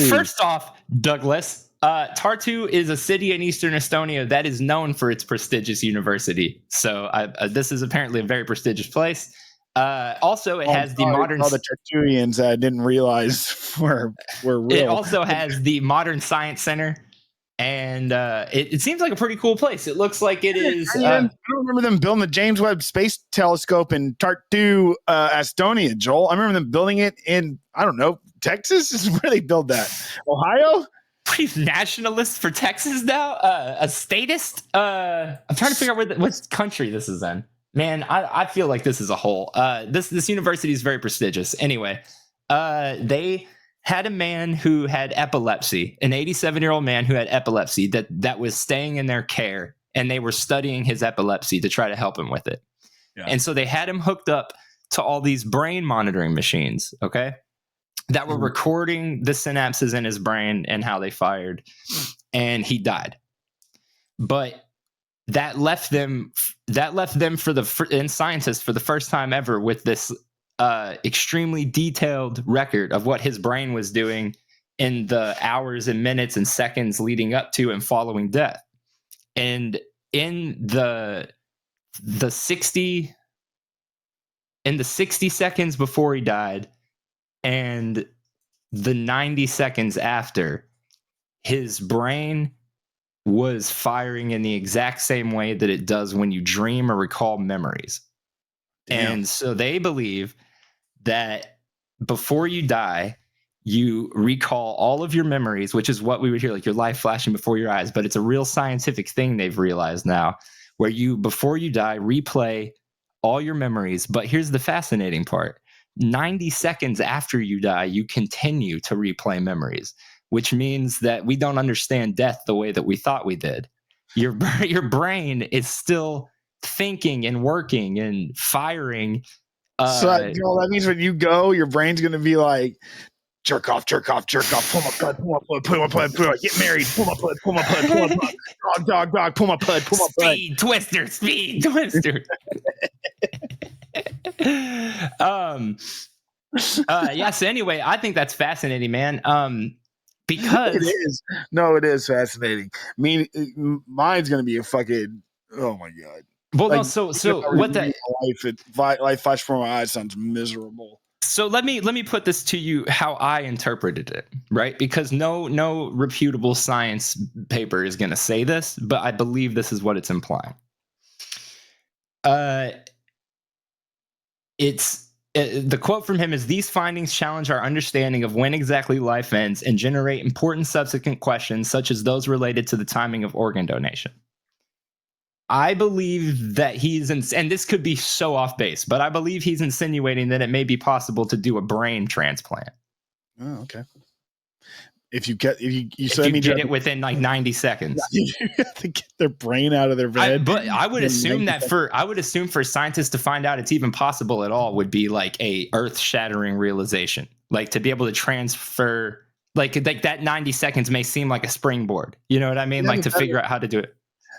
First off, Douglas, Tartu is a city in eastern Estonia that is known for its prestigious university. So this is apparently a very prestigious place. Also, it has the modern. All the Tarturians I didn't realize were real. It also has the Modern Science Center, and it seems like a pretty cool place. It looks like it is. I don't remember them building the James Webb Space Telescope in Tartu, Estonia, Joel. I remember them building it in, I don't know, Texas is where they build that. Ohio? He's nationalist for Texas now? A statist? I'm trying to figure out what country this is in. Man, I feel like this is a whole. This university is very prestigious. Anyway, they had a man who had epilepsy, an 87-year-old man who had epilepsy that was staying in their care, and they were studying his epilepsy to try to help him with it. Yeah. And so they had him hooked up to all these brain monitoring machines, okay, that were recording the synapses in his brain and how they fired, and he died. But that left them and scientists for the first time ever with this extremely detailed record of what his brain was doing in the hours and minutes and seconds leading up to and following death. And in the 60 seconds before he died and the 90 seconds after, his brain was firing in the exact same way that it does when you dream or recall memories. Damn. And so they believe that before you die, you recall all of your memories, which is what we would hear, like your life flashing before your eyes. But it's a real scientific thing they've realized now, where you, before you die, replay all your memories. But here's the fascinating part. 90 seconds after you die, you continue to replay memories, which means that we don't understand death the way that we thought we did. Your brain is still thinking and working and firing. So that means when you go, your brain's going to be like, jerk off, pull my pud, get married, pull my pud, dog, pull my pud, speed twister. Yeah, so anyway, I think that's fascinating, man. Because it is. No, it is fascinating. I mean, mine's going to be a fucking, oh my God. Well, like, no, so what that life flash before my eyes sounds miserable. So let me put this to you how I interpreted it, right? Because no reputable science paper is going to say this, but I believe this is what it's implying. The quote from him is, "These findings challenge our understanding of when exactly life ends and generate important subsequent questions, such as those related to the timing of organ donation." I believe that and this could be so off base, but I believe he's insinuating that it may be possible to do a brain transplant. Oh, okay. If you get it within like 90 seconds, you have to get their brain out of their head. But I would assume that for scientists to find out it's even possible at all would be like a earth-shattering realization, like to be able to transfer, like that 90 seconds may seem like a springboard. You know what I mean? Like to figure out how to do it.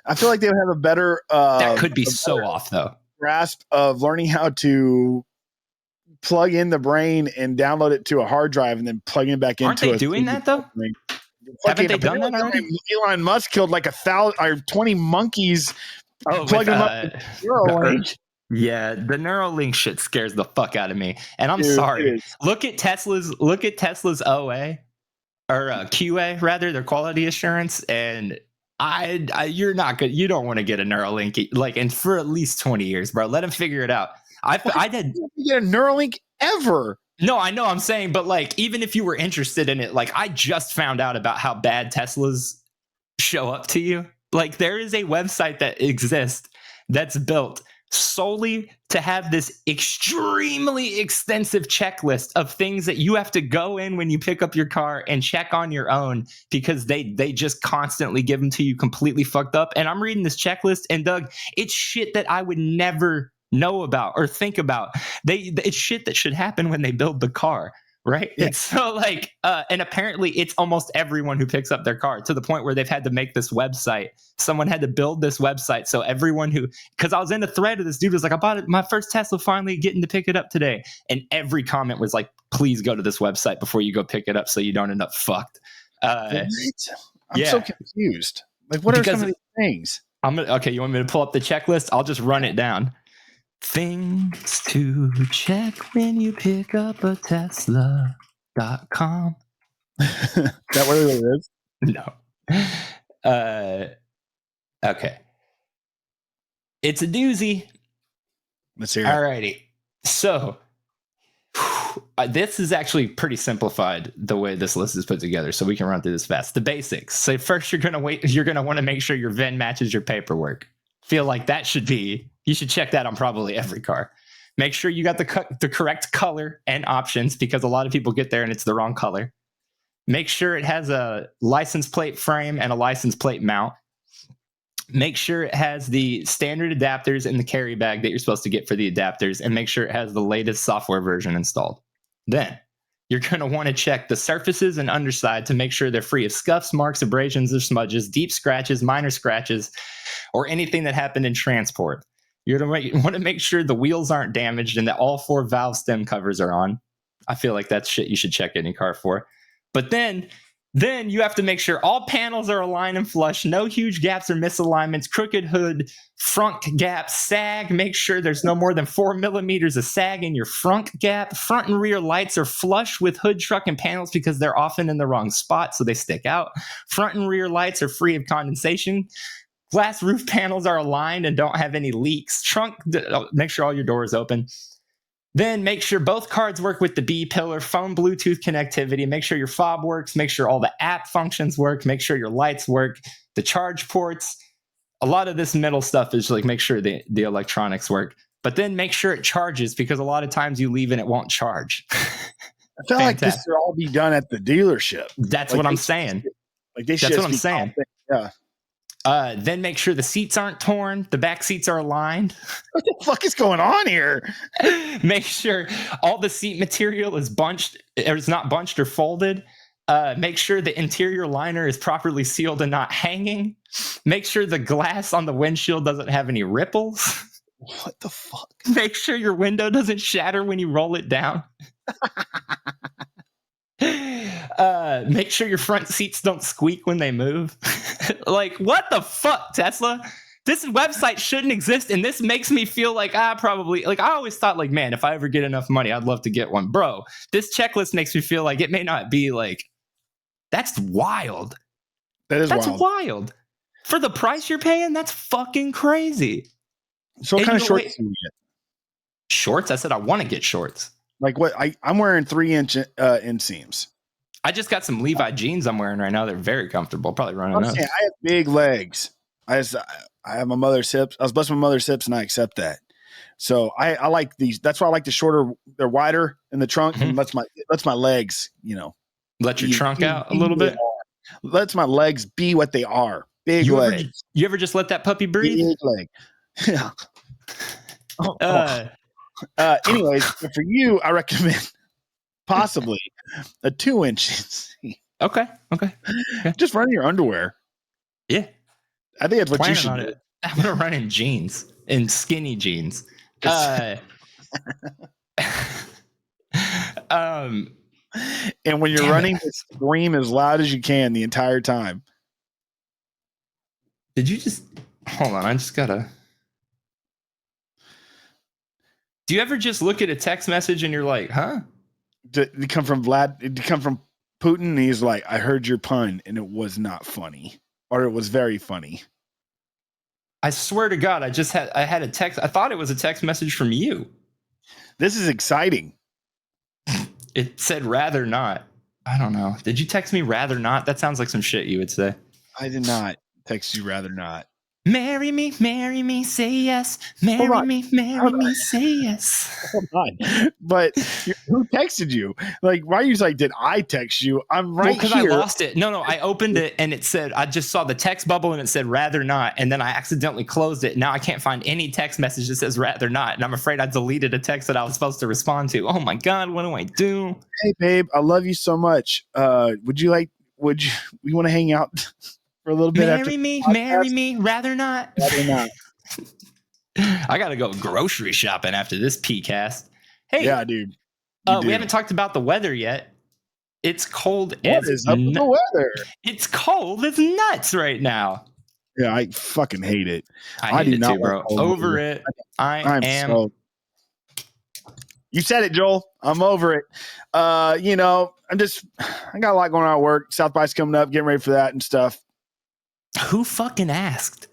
I feel like they would have a better that could be so off though grasp of learning how to plug in the brain and download it to a hard drive and then plug it back into. Aren't they doing that though? Haven't they done that already? Elon Musk killed like 1,000 or 20 monkeys. Plugging them up. Yeah, the Neuralink shit scares the fuck out of me. And I'm sorry. Look at Tesla's OA or QA rather, their quality assurance, and you're not good. You don't want to get a Neuralink and for at least 20 years, bro. Let them figure it out. I didn't get a Neuralink ever. No, I know I'm saying, but like, even if you were interested in it, like I just found out about how bad Teslas show up to you. Like there is a website that exists that's built solely to have this extremely extensive checklist of things that you have to go in when you pick up your car and check on your own, because they just constantly give them to you completely fucked up. And I'm reading this checklist, and Doug, it's shit that I would never know about or think about. It's shit that should happen when they build the car, right? Yeah. It's so like and apparently it's almost everyone who picks up their car, to the point where they've had to make this website. Someone had to build this website so everyone because I was in a thread of this dude was like, I bought it, my first Tesla, finally getting to pick it up today, and every comment was like, please go to this website before you go pick it up so you don't end up fucked. I'm so confused. Like, what are some of these things? Okay, you want me to pull up the checklist? I'll just run it down. Things to check when you pick up a Tesla.com. That what it is? No. Okay. It's a doozy. Let's hear it. Alrighty. So this is actually pretty simplified the way this list is put together, so we can run through this fast. The basics. So first you're gonna want to make sure your VIN matches your paperwork. Feel like that you should check that on probably every car. Make sure you got the correct color and options, because a lot of people get there and it's the wrong color. Make sure it has a license plate frame and a license plate mount. Make sure it has the standard adapters in the carry bag that you're supposed to get for the adapters, and make sure it has the latest software version installed. Then you're going to want to check the surfaces and underside to make sure they're free of scuffs, marks, abrasions, or smudges, deep scratches, minor scratches, or anything that happened in transport. You're going to want to make sure the wheels aren't damaged and that all 4 valve stem covers are on. I feel like that's shit you should check any car for. But then you have to make sure all panels are aligned and flush, no huge gaps or misalignments, crooked hood, front gap, sag. Make sure there's no more than 4 millimeters of sag in your front gap. Front and rear lights are flush with hood, truck, and panels, because they're often in the wrong spot, so they stick out. Front and rear lights are free of condensation. Glass roof panels are aligned and don't have any leaks. Trunk, make sure all your doors open. Then make sure both cards work with the B pillar, phone Bluetooth connectivity. Make sure your fob works. Make sure all the app functions work. Make sure your lights work. The charge ports. A lot of this middle stuff is like, make sure the electronics work. But then make sure it charges, because a lot of times you leave and it won't charge. I feel like this should all be done at the dealership. That's what I'm saying. That's what I'm saying. Yeah. Then make sure the seats aren't torn. The back seats are aligned. What the fuck is going on here? Make sure all the seat material is bunched, or is not bunched or folded. Make sure the interior liner is properly sealed and not hanging. Make sure the glass on the windshield doesn't have any ripples. What the fuck? Make sure your window doesn't shatter when you roll it down. Make sure your front seats don't squeak when they move. Like, what the fuck, Tesla? This website shouldn't exist, and this makes me feel like probably like I always thought like, man, if I ever get enough money, I'd love to get one. Bro, this checklist makes me feel like it may not be like that's wild. That's wild. For the price you're paying, that's fucking crazy. So what kind of shorts do you get? Shorts? I said I want to get shorts. Like what? I'm wearing 3-inch inseams. I just got some Levi jeans I'm wearing right now. They're very comfortable. Probably running out. I have big legs. I have my mother's hips. I was blessed with my mother's hips, and I accept that. So I like these. That's why I like the shorter. They're wider in the trunk, and lets my legs, let your trunk out a little bit. Lets my legs be what they are. Big legs. You ever just let that puppy breathe? Big leg. Yeah. Anyways, for you, I recommend possibly a 2-inch. Okay. Just run in your underwear. Yeah. I think that's what you should do. I'm going to run in jeans, in skinny jeans. And when you're running, scream as loud as you can the entire time. Did you just hold on? I just gotta. Do you ever just look at a text message and you're like, huh? Did it come from Vlad? Did it come from Putin? And he's like, I heard your pun and it was not funny, or it was very funny. I swear to God, I had a text. I thought it was a text message from you. This is exciting. It said rather not. I don't know. Did you text me rather not? That sounds like some shit you would say. I did not text you rather not. Marry me, say yes. Marry me, say yes. Hold on. But who texted you? Like, why are you like, did I text you? I'm right here. Because I lost it. No, I opened it and it said, I just saw the text bubble and it said rather not. And then I accidentally closed it. Now I can't find any text message that says rather not. And I'm afraid I deleted a text that I was supposed to respond to. Oh my God, what do I do? Hey, babe, I love you so much. Would you want to hang out? For a little bit marry me, rather not. I gotta go grocery shopping after this PCast. Hey, yeah, dude. We haven't talked about the weather yet. It's cold. What is up with the weather? It's cold as nuts right now. Yeah, I fucking hate it. I hate it too, bro. Over it. I am. You said it, Joel. I'm over it. I got a lot going on at work. South by's coming up, getting ready for that and stuff. Who fucking asked?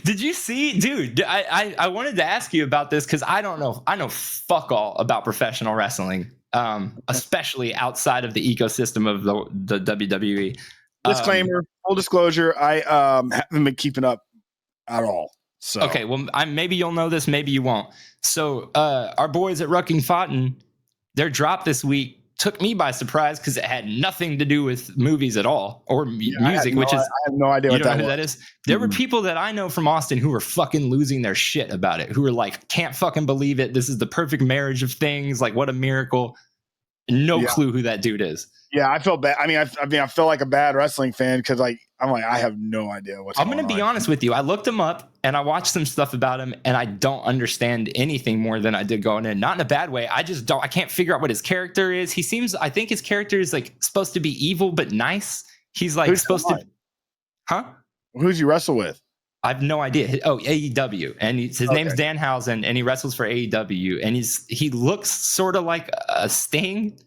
Did you see, dude? I wanted to ask you about this because I don't know. I know fuck all about professional wrestling, especially outside of the ecosystem of the WWE. Disclaimer, full disclosure, I haven't been keeping up at all. So okay, well, maybe you'll know this, maybe you won't. So our boys at Rucking Fountain, their drop this week took me by surprise because it had nothing to do with movies at all or music, I have no idea what that is. There were people that I know from Austin who were fucking losing their shit about it, who were like, can't fucking believe it. This is the perfect marriage of things. Like, what a miracle. No clue who that dude is. Yeah, I felt bad. I feel like a bad wrestling fan because I have no idea what's going on. I'm going to be honest with you. I looked him up and I watched some stuff about him and I don't understand anything more than I did going in. Not in a bad way. I can't figure out what his character is. I think his character is like supposed to be evil but nice. He's like supposed to. Huh? Who's he wrestle with? I have no idea. Oh, AEW. And his name's Danhausen and he wrestles for AEW. And he looks sort of like a Sting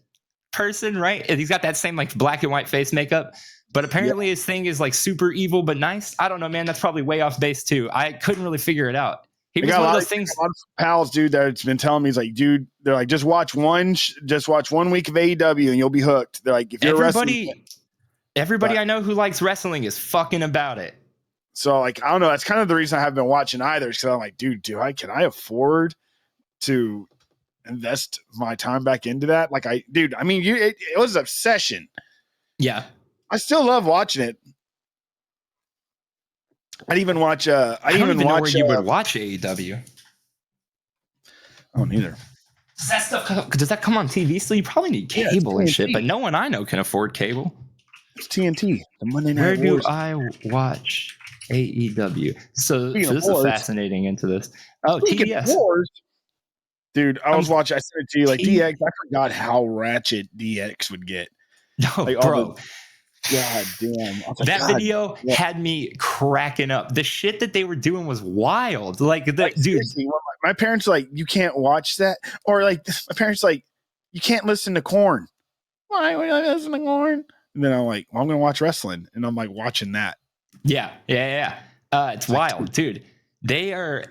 person, right? And he's got that same like black and white face makeup. But apparently his thing is like super evil but nice. I don't know, man. That's probably way off base too. I couldn't really figure it out. He was one of those things. A lot of pals, dude, that's been telling me, he's like, dude, they're like, just watch 1 week of AEW and you'll be hooked. They're like, if you're everybody I know who likes wrestling is fucking about it. So like, I don't know. That's kind of the reason I haven't been watching either. Because I'm like, dude, can I afford to invest my time back into that? Like, it was an obsession. Yeah. I still love watching it. I'd even watch. I don't even know where you would watch AEW. I don't either. Does that come on TV? So you probably need cable and shit, but no one I know can afford cable. It's TNT. The Monday Night Where Wars. do I watch AEW? So this is fascinating into this. Oh, TBS. Wars, Dude, I was watching. I said it to you, like DX. I forgot how ratchet DX would get. No, like, bro. God damn. That video had me cracking up. The shit that they were doing was wild. Like, dude. My parents are like, you can't watch that. Or like, my parents are like, you can't listen to Korn. Why would I listen to Korn? And then I'm like, well, I'm going to watch wrestling. And I'm like watching that. Yeah. It's wild, dude. They are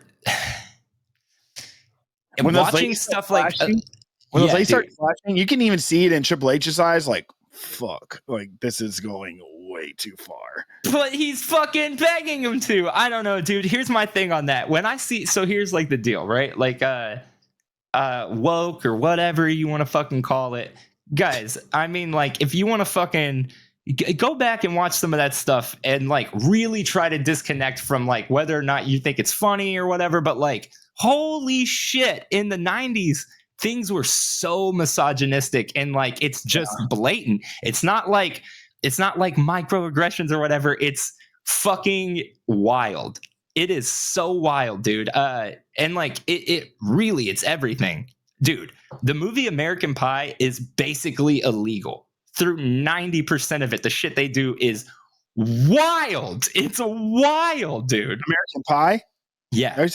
when watching stuff like when those lights start flashing, you can even see it in Triple H's eyes. Like, fuck, like this is going way too far. But he's fucking begging him to. I don't know, dude. Here's my thing on that. When I see, so here's like the deal, right? Like, woke or whatever you want to fucking call it, guys. I mean, like, if you want to fucking go back and watch some of that stuff and like really try to disconnect from like whether or not you think it's funny or whatever, but like, holy shit, in the 90s things were so misogynistic and like it's just blatant. It's not like microaggressions or whatever. It's fucking wild. It is so wild, dude. And like it really, it's everything, dude. The movie American Pie is basically illegal. Through 90% of it, the shit they do is wild. It's wild, dude. American Pie? Yeah.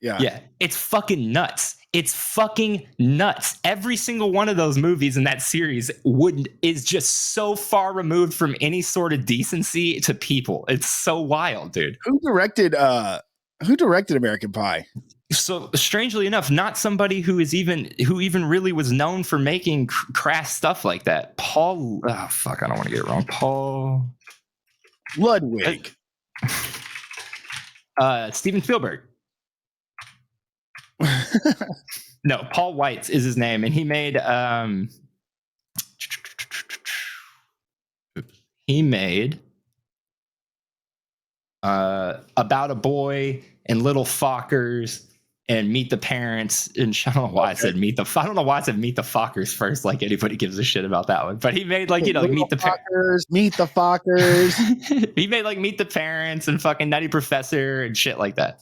Yeah. It's fucking nuts. It's fucking nuts. Every single one of those movies in that series is just so far removed from any sort of decency to people. It's so wild, dude. Who directed American Pie? So strangely enough, not somebody who even really was known for making crass stuff like that. Paul, I don't want to get it wrong. Paul Ludwig. Steven Spielberg. No, Paul Weitz is his name, and he made About a Boy and Little Fockers and Meet the Parents. And I don't know why I said Meet the Fockers first, like anybody gives a shit about that one. But he made like, like Meet the Fockers. He made like Meet the Parents and fucking Nutty Professor and shit like that.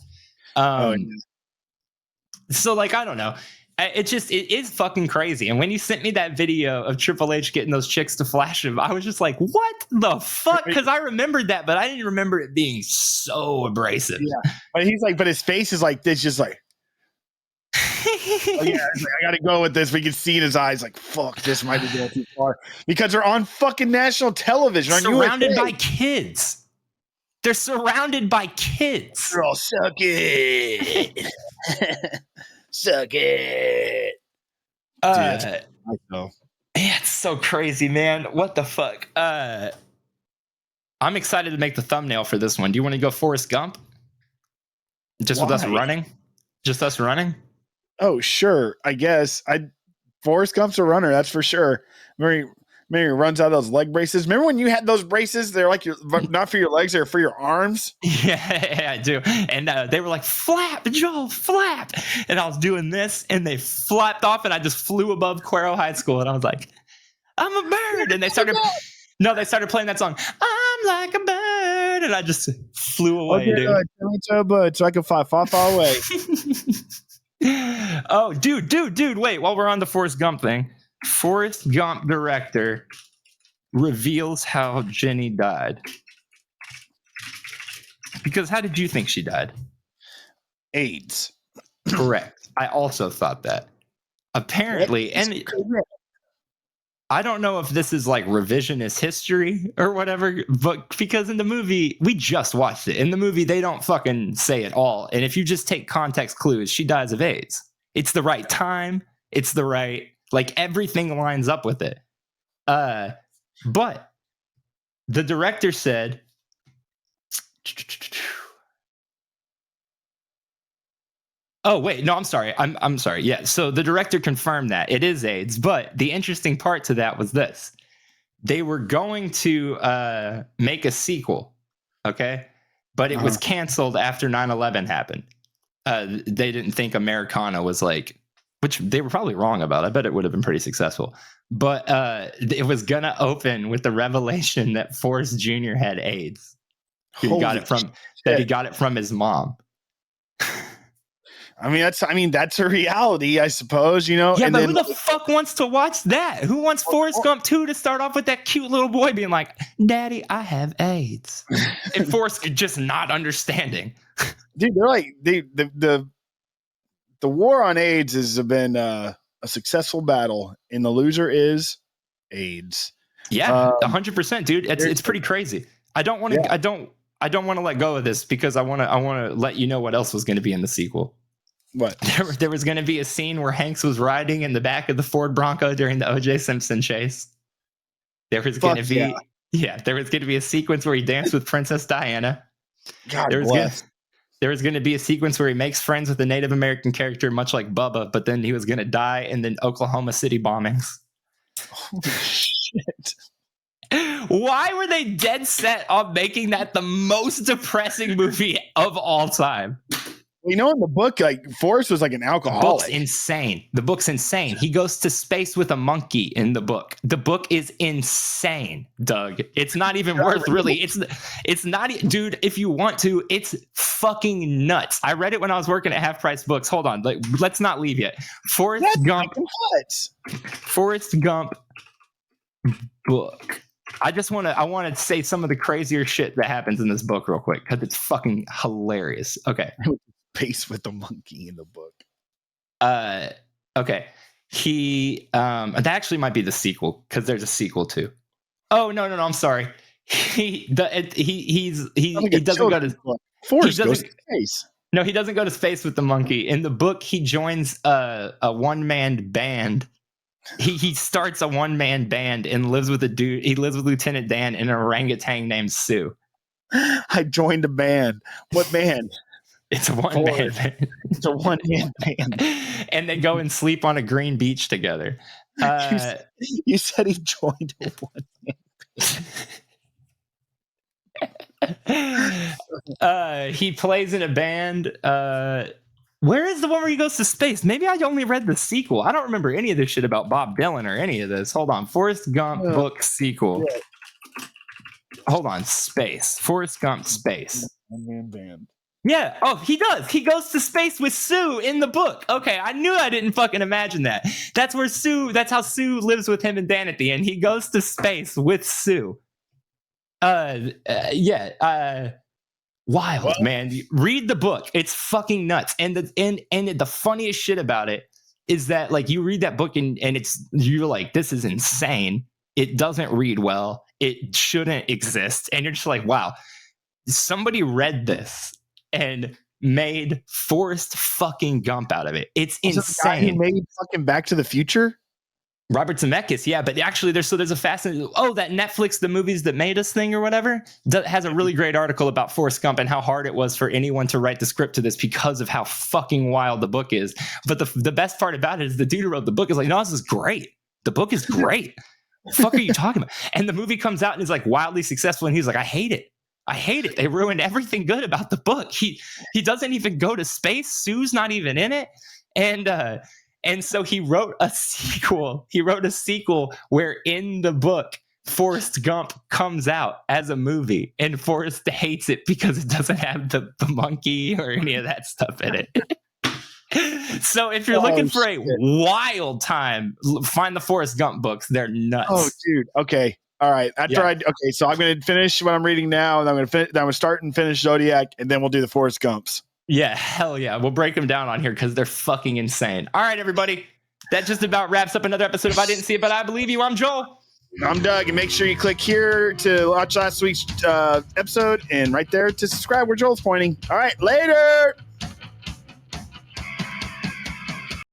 So like, I don't know. It is fucking crazy. And when you sent me that video of Triple H getting those chicks to flash him, I was just like, what the fuck? Because I remembered that, but I didn't remember it being so abrasive. Yeah. But he's like, but his face is like this, just like, I got to go with this. We can see in his eyes, like, fuck, this might be going too far. Because they're on fucking national television. Surrounded by kids. They're surrounded by kids. Girl, suck it. Suck it. Yeah, it's so crazy, man. What the fuck? I'm excited to make the thumbnail for this one. Do you want to go Forest Gump? Just with us running? Just us running? Oh, sure. I guess. Forrest Gump's a runner, that's for sure. Mary runs out of those leg braces. Remember when you had those braces? They're like not for your legs, they're for your arms. Yeah, I do. And they were like, flap, Joel, flap. And I was doing this, and they flapped off, and I just flew above Cuero High School. And I was like, I'm a bird. And they started playing that song, I'm like a bird. And I just flew away, dude. Tell me to a bird so I can fly far, far away. Oh, dude, wait. While we're on the Forrest Gump thing, Forrest Gump director reveals how Jenny died. Because how did you think she died? AIDS. Correct. I also thought that. Apparently, and I don't know if this is like revisionist history or whatever, but because in the movie, we just watched it. In the movie, they don't fucking say it all. And if you just take context clues, she dies of AIDS. It's the right time. It's the right, like everything lines up with it. But the director said, oh, wait, no, I'm sorry. I'm sorry. Yeah. So the director confirmed that it is AIDS. But the interesting part to that was this. They were going to make a sequel. Okay. But it was canceled after 9/11 happened. They didn't think Americana was like, which they were probably wrong about. I bet it would have been pretty successful. But it was going to open with the revelation that Forrest Jr. had AIDS. He got it from his mom. that's a reality, I suppose, you know. Yeah, and but then, who the fuck wants to watch that? Who wants Forrest Gump 2 to start off with that cute little boy being like, Daddy, I have AIDS. And Forrest just not understanding. dude, they're like the war on AIDS has been a successful battle, and the loser is AIDS. Yeah, 100%, dude. It's pretty crazy. I don't want to let go of this because I want to let you know what else was going to be in the sequel. What? There was going to be a scene where Hanks was riding in the back of the Ford Bronco during the O.J. Simpson chase. There was going to be a sequence where he danced with Princess Diana. God there bless. Was going to be a sequence where he makes friends with a Native American character, much like Bubba, but then he was going to die in the Oklahoma City bombings. Holy shit. Why were they dead set on making that the most depressing movie of all time? You know, in the book, like Forrest was like an alcoholic. The book's insane. He goes to space with a monkey in the book. The book is insane, Doug. It's not even worth really. It's not, dude. If you want to, it's fucking nuts. I read it when I was working at Half Price Books. Hold on, let's not leave yet. Forrest Gump book. I want to say some of the crazier shit that happens in this book real quick because it's fucking hilarious. Okay. Pace with the monkey in the book. Okay. That actually might be the sequel because there's a sequel too. Oh no, I'm sorry. He doesn't go to Forrest goes to space. No, he doesn't go to space with the monkey. In the book, he joins a one-man band. He starts a one-man band and lives with a dude. He lives with Lieutenant Dan and an orangutan named Sue. I joined a band. What band? It's a one-man band. It's a one-man band. And they go and sleep on a green beach together. You said he joined a one-man band. He plays in a band. Where is the one where he goes to space? Maybe I only read the sequel. I don't remember any of this shit about Bob Dylan or any of this. Hold on. Forrest Gump book sequel. Yeah. Hold on. Space. Forrest Gump space. One-man band. Yeah. Oh, he does. He goes to space with Sue in the book. Okay. I knew I didn't fucking imagine that. That's how Sue lives with him and Dan at the end. He goes to space with Sue. Wild, man. Read the book. It's fucking nuts. And the funniest shit about it is that like you read that book and you're like, this is insane. It doesn't read well. It shouldn't exist. And you're just like, wow, somebody read this and made Forrest fucking Gump out of it. It's insane. He made fucking Back to the Future. Robert Zemeckis, yeah, but actually there's a fascinating, that Netflix, the movies that made us thing or whatever, has a really great article about Forrest Gump and how hard it was for anyone to write the script to this because of how fucking wild the book is. But the best part about it is the dude who wrote the book is like, no, this is great. The book is great. What the fuck are you talking about? And the movie comes out and is like wildly successful and he's like, I hate it. They ruined everything good about the book. He doesn't even go to space. Sue's not even in it. And so he wrote a sequel. He wrote a sequel where in the book, Forrest Gump comes out as a movie and Forrest hates it because it doesn't have the monkey or any of that stuff in it. So if you're looking for a wild time, find the Forrest Gump books. They're nuts. Oh, dude. Okay. All right. So I'm going to finish what I'm reading now, and I'm going to start and finish Zodiac, and then we'll do the Forrest Gumps. Yeah, hell yeah. We'll break them down on here because they're fucking insane. All right, everybody. That just about wraps up another episode of I Didn't See It, But I Believe You. I'm Joel. I'm Doug, and make sure you click here to watch last week's episode and right there to subscribe where Joel's pointing. All right, later.